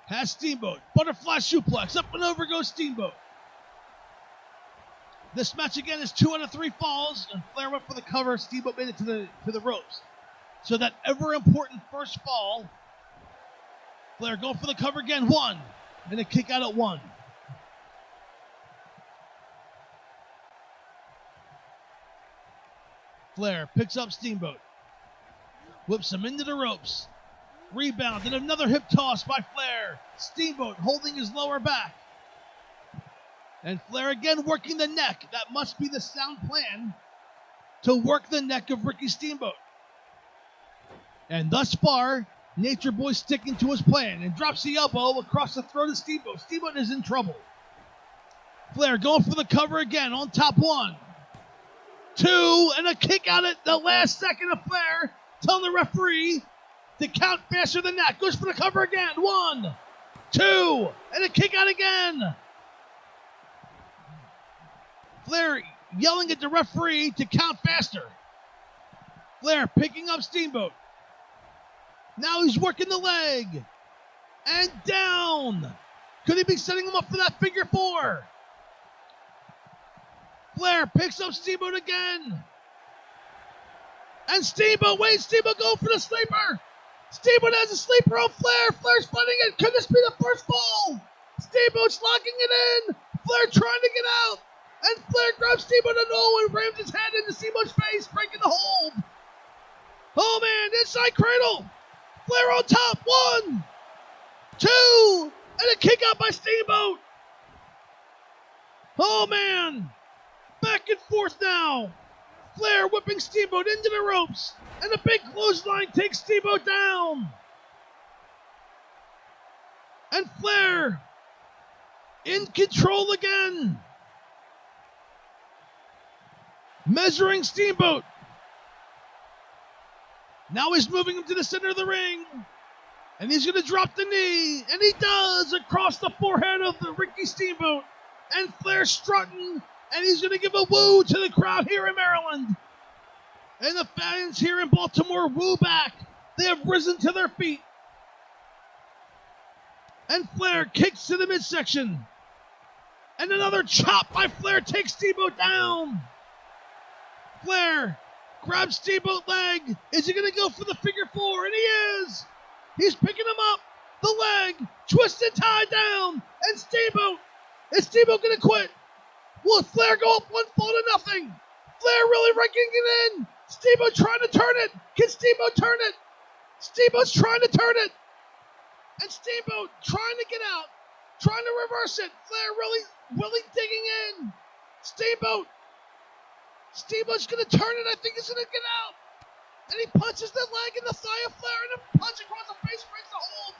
Has Steamboat. Butterfly suplex. Up and over goes Steamboat. This match again is 2 out of 3 falls, and Flair went for the cover. Steamboat made it to the ropes. So that ever important first fall, Flair going for the cover again, one, and a kick out at one. Flair picks up Steamboat. Whips him into the ropes. Rebound and another hip toss by Flair. Steamboat holding his lower back. And Flair again working the neck. That must be the sound plan to work the neck of Ricky Steamboat. And thus far, Nature Boy sticking to his plan and drops the elbow across the throat of Steamboat. Steamboat is in trouble. Flair going for the cover again on top, one, two, and a kick out at the last second of Flair, telling the referee to count faster than that. Goes for the cover again, one, two, and a kick out again. Flair yelling at the referee to count faster. Flair picking up Steamboat. Now he's working the leg. And down. Could he be setting him up for that figure four? Flair picks up Steamboat again. And Steamboat, wait, Steamboat going for the sleeper. Steamboat has a sleeper on Flair. Flair's fighting it. Could this be the first fall? Steamboat's locking it in. Flair trying to get out. And Flair grabs Steamboat and rams his head into Steamboat's face, breaking the hold. Oh man, inside cradle. Flair on top, one, two, and a kick out by Steamboat. Oh man, back and forth now. Flair whipping Steamboat into the ropes, and a big clothesline takes Steamboat down. And Flair in control again. Measuring Steamboat. Now he's moving him to the center of the ring. And he's going to drop the knee. And he does across the forehead of the Ricky Steamboat. And Flair strutting. And he's going to give a woo to the crowd here in Maryland. And the fans here in Baltimore woo back. They have risen to their feet. And Flair kicks to the midsection. And another chop by Flair takes Steamboat down. Flair grabs Steamboat leg. Is he going to go for the figure four? And he is. He's picking him up. The leg. Twisted, tied down. And Steamboat. Is Steamboat going to quit? Will Flair go up one fall to nothing? Flair really raking it in. Steamboat trying to turn it. Can Steamboat turn it? Steamboat's trying to turn it. And Steamboat trying to get out. Trying to reverse it. Flair really digging in. Steamboat's going to turn it. I think he's going to get out. And he punches the leg in the thigh of Flair and a punch across the face breaks the hold.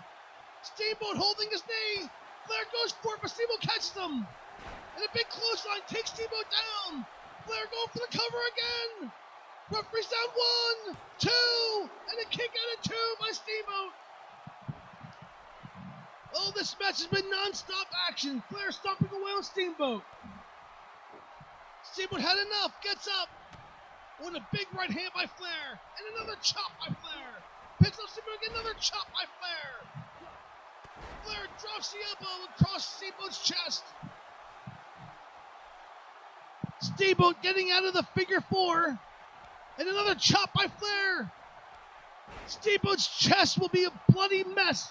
Steamboat holding his knee. Flair goes for it, but Steamboat catches him. And a big clothesline takes Steamboat down. Flair going for the cover again. Referee's down, one, two, and a kick out at two by Steamboat. Oh, this match has been non-stop action. Flair stomping away on Steamboat. Steamboat had enough, gets up. With a big right hand by Flair. And another chop by Flair. Picks up Steamboat again, another chop by Flair. Flair drops the elbow across Steamboat's chest. Steamboat getting out of the figure four. And another chop by Flair. Steamboat's chest will be a bloody mess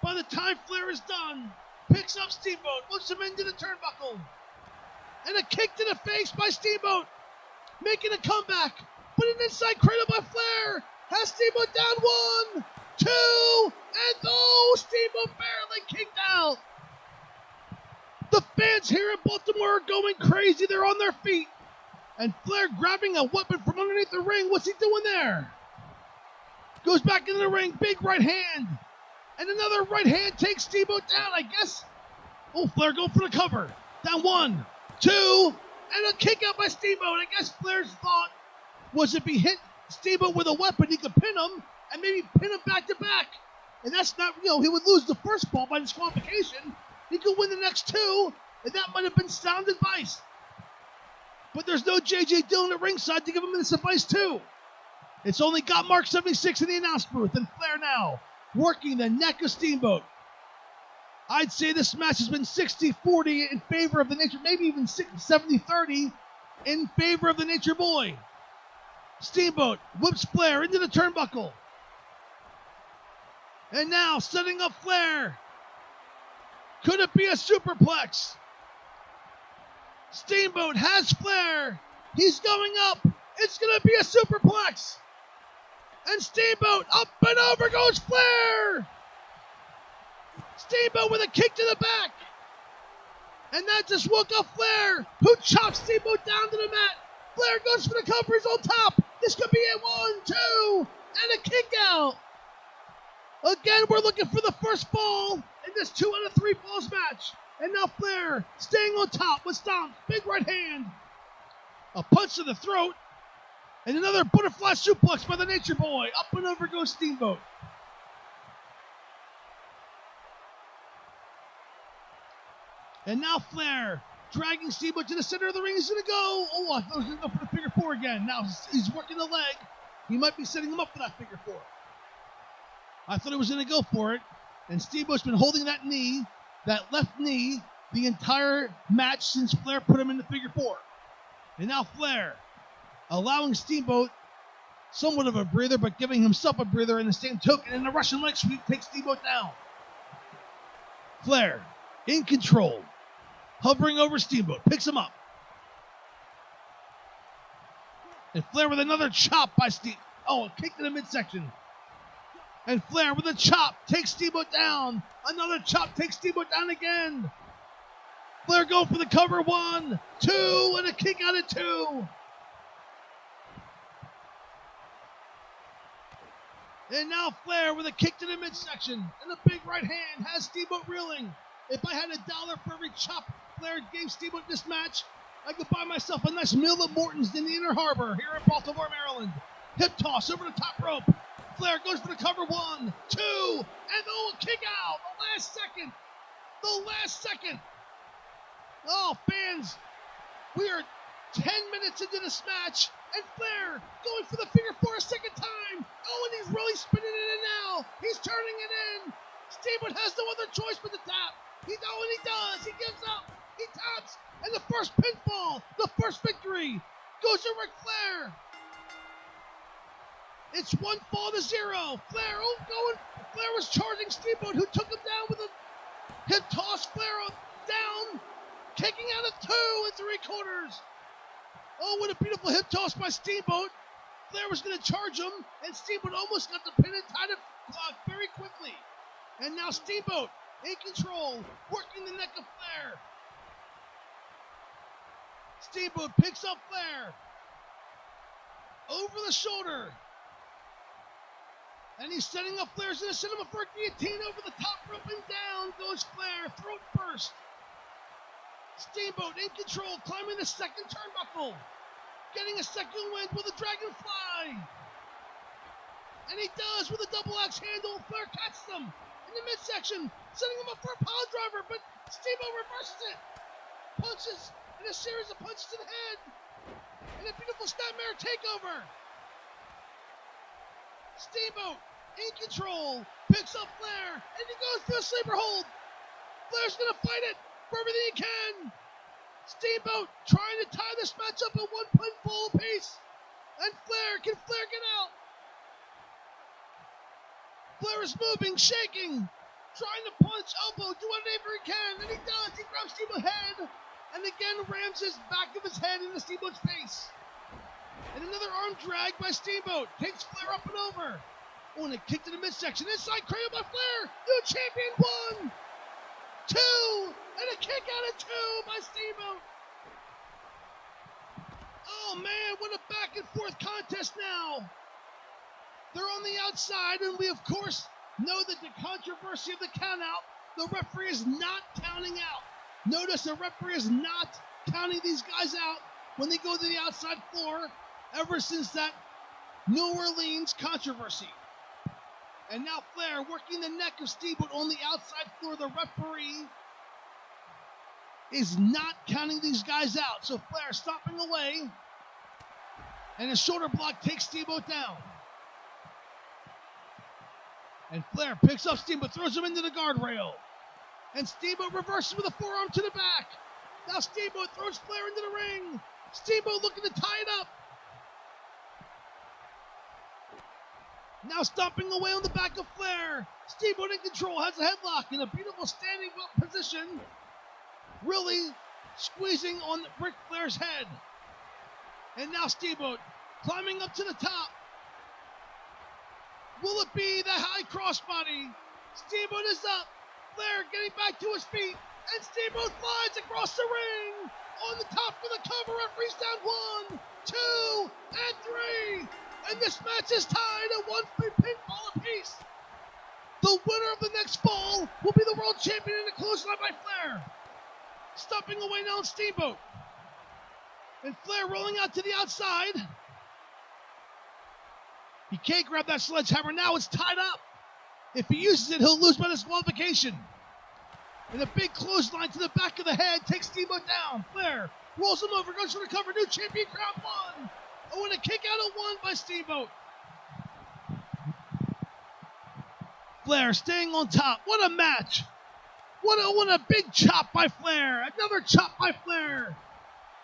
by the time Flair is done. Picks up Steamboat, looks him into the turnbuckle. And a kick to the face by Steamboat. Making a comeback. But an inside cradle by Flair. Has Steamboat down 1, 2, and Steamboat barely kicked out. The fans here in Baltimore are going crazy. They're on their feet. And Flair grabbing a weapon from underneath the ring. What's he doing there? Goes back into the ring. Big right hand. And another right hand takes Steamboat down, I guess. Oh, Flair going for the cover. Down 1, 2, and a kick out by Steamboat. I guess Flair's thought was if he hit Steamboat with a weapon, he could pin him and maybe pin him back to back. And that's not, he would lose the first fall by disqualification. He could win the next 2, and that might have been sound advice. But there's no J.J. Dillon at ringside to give him this advice too. It's only Gotmark76 in the announce booth, and Flair now working the neck of Steamboat. I'd say this match has been 60-40 in favor of the Nature, maybe even 70-30 in favor of the Nature Boy. Steamboat whips Flair into the turnbuckle. And now setting up Flair. Could it be a superplex? Steamboat has Flair. He's going up. It's going to be a superplex. And Steamboat up and over goes Flair. Steamboat with a kick to the back. And that just woke up Flair, who chops Steamboat down to the mat. Flair goes for the cover. He's on top. This could be a 1, 2, and a kick out. Again, we're looking for the first fall in this 2 out of 3 falls match. And now Flair staying on top with stomps. Big right hand. A punch to the throat. And another butterfly suplex by the Nature Boy. Up and over goes Steamboat. And now Flair dragging Steamboat to the center of the ring. He's going to go. Oh, I thought he was going to go for the figure 4 again. Now he's working the leg. He might be setting him up for that figure 4. I thought he was going to go for it. And Steamboat's been holding that knee, that left knee, the entire match since Flair put him in the figure 4. And now Flair allowing Steamboat somewhat of a breather, but giving himself a breather in the same token. And the Russian leg sweep takes Steamboat down. Flair in control. Hovering over Steamboat. Picks him up. And Flair with another chop by Steamboat. Oh, a kick to the midsection. And Flair with a chop takes Steamboat down. Another chop takes Steamboat down again. Flair going for the cover. 1, 2, and a kick out at 2. And now Flair with a kick to the midsection. And a big right hand has Steamboat reeling. If I had $1 for every chop Flair gave Steamboat this match, I could buy myself a nice meal at Morton's in the Inner Harbor here in Baltimore, Maryland. Hip toss over the top rope. Flair goes for the cover. 1, 2, and a kick out. The last second. The last second. Oh, fans, we are 10 minutes into this match, and Flair going for the figure 4 a second time. Oh, and he's really spinning it in now. He's turning it in. Steamboat has no other choice but to tap. He does. He gives up. He taps. And the first pinfall, the first victory, goes to Ric Flair. It's 1 fall to 0. Flair was charging Steamboat, who took him down with a hip toss. Flair down, kicking out at 2 3/4. Oh, what a beautiful hip toss by Steamboat. Flair was going to charge him, and Steamboat almost got the pin and tied it very quickly. And now Steamboat in control, working the neck of Flair. Steamboat picks up Flair over the shoulder. And he's setting up Flair's going to set him up for a guillotine over the top rope, and down goes Flair, throat first. Steamboat in control, climbing the second turnbuckle. Getting a second wind with a dragonfly. And he does with a double axe handle. Flair catches him in the midsection, setting him up for a pile driver, but Steamboat reverses it. Punches in a series of punches to the head. And a beautiful snapmare takeover. Steamboat in control, picks up Flair, and he goes for a sleeper hold. Flair's gonna fight it for everything he can. Steamboat trying to tie this match up at 1 pinfall apiece. And Flair, can Flair get out? Flair is moving, shaking, trying to punch, elbow, do whatever he can, and he does. He grabs Steamboat's head, and again rams his back of his head into Steamboat's face. And another arm drag by Steamboat, takes Flair up and over. Oh, and a kick to the midsection, inside cradle by Flair, new champion, 1, 2, and a kick out of 2 by Steamboat. Oh man, what a back and forth contest now. They're on the outside, and we, of course, know that the controversy of the countout, the referee is not counting out. Notice the referee is not counting these guys out when they go to the outside floor ever since that New Orleans controversy. And now Flair working the neck of Steamboat on the outside floor. The referee is not counting these guys out. So Flair stopping away, and a shoulder block takes Steamboat down. And Flair picks up Steamboat, throws him into the guardrail. And Steamboat reverses with a forearm to the back. Now Steamboat throws Flair into the ring. Steamboat looking to tie it up. Now stomping away on the back of Flair. Steamboat in control, has a headlock in a beautiful standing position. Really squeezing on Ric Flair's head. And now Steamboat climbing up to the top. Will it be the high crossbody? Steamboat is up. Flair getting back to his feet. And Steamboat flies across the ring. On the top for the cover. Referee's down 1, 2, and 3. And this match is tied at 1 pinfall apiece. The winner of the next fall will be the world champion in a clothesline by Flair. Stomping away now on Steamboat. And Flair rolling out to the outside. He can't grab that sledgehammer. Now it's tied up. If he uses it, he'll lose by disqualification. And a big clothesline to the back of the head takes Steamboat down. Flair rolls him over, goes for the cover. New champion crown 1. Oh, and a kick out of 1 by Steamboat. Flair staying on top. What a match. What a big chop by Flair. Another chop by Flair.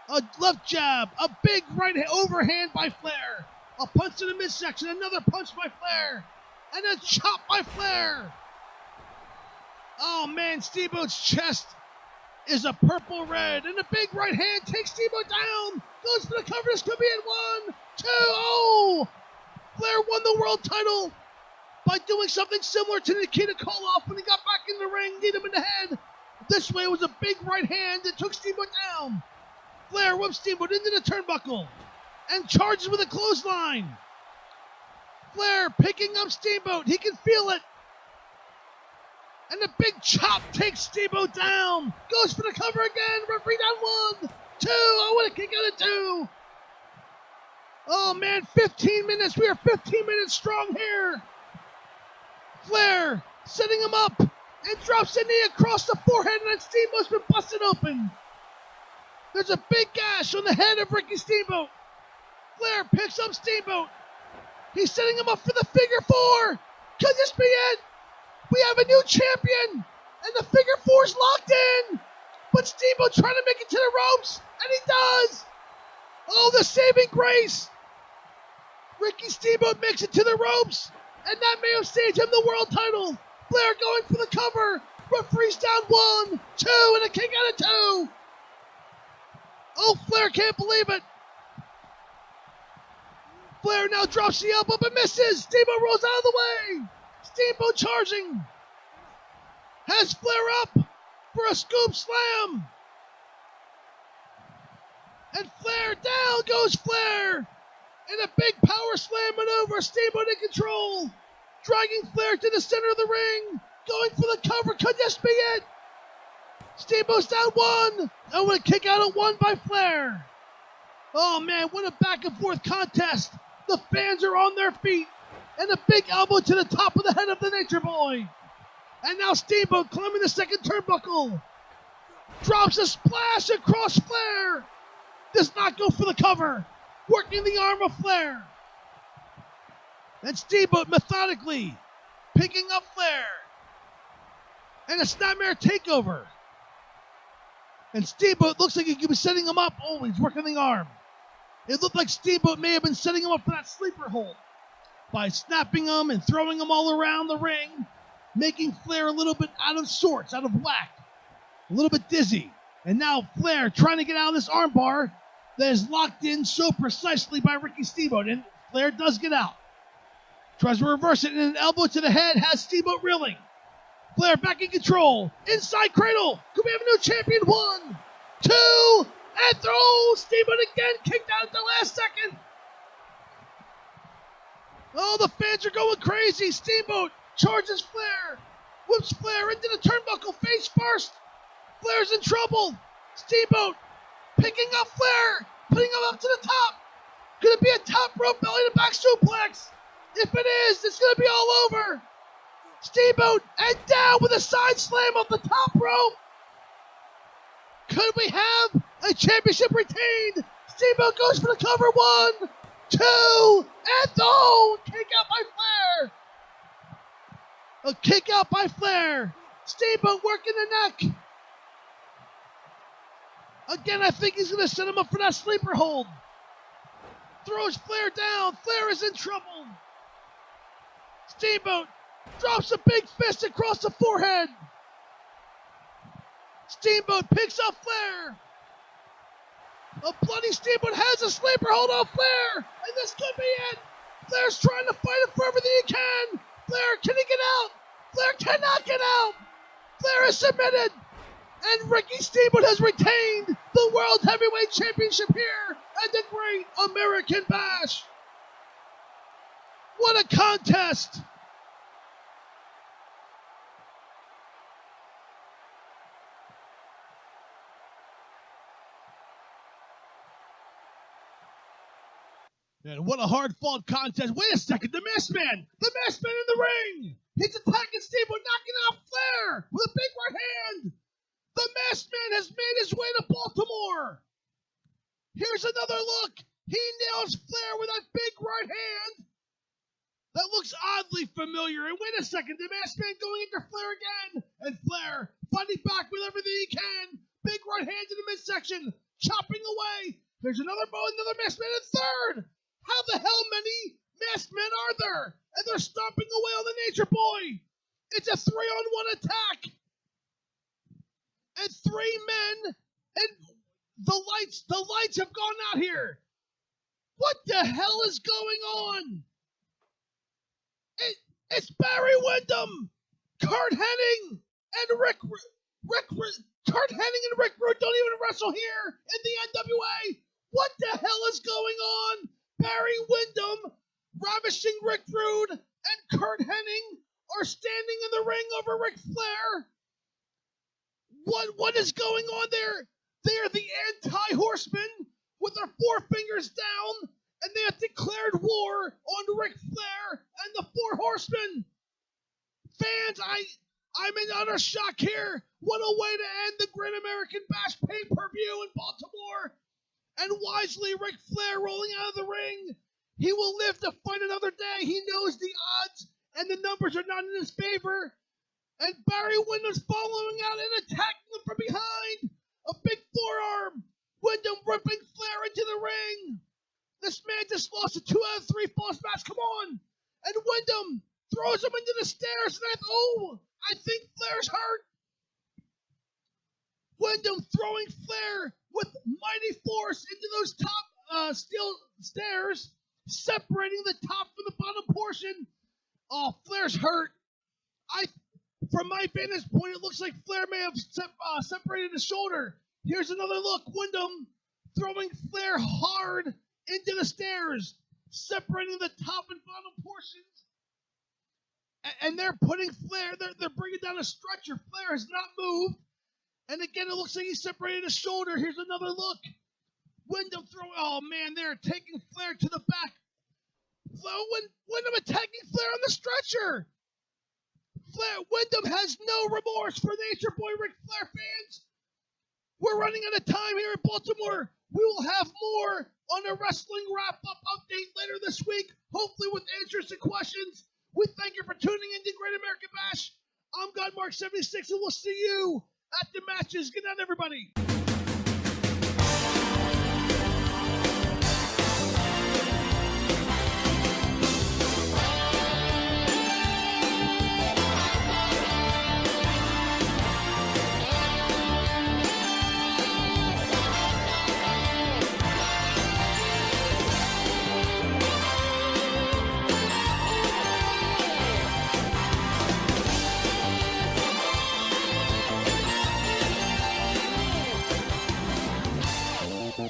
A left jab. A big right overhand by Flair. A punch to the midsection. Another punch by Flair. And a chop by Flair. Oh man, Steamboat's chest is a purple red. And a big right hand takes Steamboat down. Goes for the cover. This could be in 1, 2. Oh! Flair won the world title by doing something similar to Nikita Koloff when he got back in the ring, kneed him in the head. This way was a big right hand that took Steamboat down. Flair whips Steamboat into the turnbuckle and charges with a clothesline. Flair picking up Steamboat. He can feel it. And the big chop takes Steamboat down. Goes for the cover again. Referee down 1, 2. Oh, what a kick out of 2. Oh, man, 15 minutes. We are 15 minutes strong here. Flair setting him up and drops a knee across the forehead, and that Steamboat's been busted open. There's a big gash on the head of Ricky Steamboat. Flair picks up Steamboat. He's setting him up for the figure 4. Could this be it? We have a new champion, and the figure 4's locked in. But Steamboat trying to make it to the ropes, and he does. Oh, the saving grace. Ricky Steamboat makes it to the ropes, and that may have saved him the world title. Flair going for the cover. Referee's down 1, 2, and a kick out of 2. Oh, Flair can't believe it. Flair now drops the elbow but misses. Steamboat rolls out of the way. Steamboat charging. Has Flair up for a scoop slam. And Flair, down goes Flair. And a big power slam maneuver. Steamboat in control. Dragging Flair to the center of the ring. Going for the cover. Could this be it? Steamboat's down 1. And with a kick out of 1 by Flair. Oh man, what a back and forth contest. The fans are on their feet. And a big elbow to the top of the head of the Nature Boy. And now Steamboat climbing the second turnbuckle. Drops a splash across Flair. Does not go for the cover. Working the arm of Flair. And Steamboat methodically picking up Flair. And a Snapmare takeover. And Steamboat looks like he could be setting him up. Oh, he's working the arm. It looked like Steamboat may have been setting him up for that sleeper hold by snapping him and throwing him all around the ring, making Flair a little bit out of sorts, out of whack, a little bit dizzy. And now Flair trying to get out of this armbar that is locked in so precisely by Ricky Steamboat. And Flair does get out. Tries to reverse it, and an elbow to the head has Steamboat reeling. Flair back in control. Inside cradle. Could we have a new champion? 1, 2, and throw. Steamboat again kicked out at the last second. Oh, the fans are going crazy. Steamboat charges Flair. Whips Flair into the turnbuckle face first. Flair's in trouble. Steamboat picking up Flair. Putting him up to the top. Gonna be a top rope belly to back suplex. If it is, it's gonna be all over. Steamboat and down with a side slam off the top rope. Could we have a championship retained? Steamboat goes for the cover. 1, 2, and throw. Kick out by Flair. A kick out by Flair. Steamboat working the neck. Again, I think he's going to set him up for that sleeper hold. Throws Flair down. Flair is in trouble. Steamboat drops a big fist across the forehead. Steamboat picks up Flair. A bloody Steamboat has a sleeper hold on Flair. And this could be it. Flair's trying to fight it for everything he can. Flair, can he get out? Flair cannot get out. Flair is submitted. And Ricky Steamboat has retained the World Heavyweight Championship here at the Great American Bash. What a contest! And what a hard-fought contest. Wait a second, the Masked Man! The Masked Man in the ring! He's attacking Steamboat, knocking out Flair with a big right hand! The Masked Man has made his way to Baltimore! Here's another look! He nails Flair with that big right hand! That looks oddly familiar. And wait a second, the Masked Man going into Flair again! And Flair fighting back with everything he can! Big right hand in the midsection, chopping away! There's another Masked Man in third! How the hell many Masked Men are there? And they're stomping away on the Nature Boy! It's a 3-on-1 attack! And 3 men, and the lights have gone out here. What the hell is going on? It's Barry Windham, Kurt Hennig, and Rick Kurt Hennig and Rick Rude don't even wrestle here in the NWA. What the hell is going on? Barry Windham, ravishing Rick Rude, and Kurt Hennig are standing in the ring over Ric Flair. What is going on there? They are the anti-horsemen with their 4 fingers down, and they have declared war on Ric Flair and the 4 horsemen. Fans, I'm in utter shock here. What a way to end the Great American Bash pay-per-view in Baltimore. And wisely, Ric Flair rolling out of the ring. He will live to fight another day. He knows the odds and the numbers are not in his favor. And Barry Windham's following out and attacking him from behind. A big forearm. Windham ripping Flair into the ring. This man just lost a 2 out of 3 falls match. Come on. And Windham throws him into the stairs. And I think Flair's hurt. Windham throwing Flair with mighty force into those top steel stairs, separating the top from the bottom portion. Oh, Flair's hurt. From my vantage point, it looks like Flair may have separated his shoulder. Here's another look. Windham throwing Flair hard into the stairs, separating the top and bottom portions. And they're putting Flair, they're bringing down a stretcher. Flair has not moved. And again, it looks like he separated his shoulder. Here's another look. Windham throwing, oh man, they're taking Flair to the back. Windham attacking Flair on the stretcher. Windham has no remorse for Nature Boy Ric Flair fans. We're running out of time here in Baltimore. We will have more on a wrestling wrap-up update later this week, hopefully with answers to questions. We thank you for tuning in to Great American Bash. I'm Gotmark76, and we'll see you at the matches. Good night, everybody.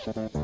Thank you.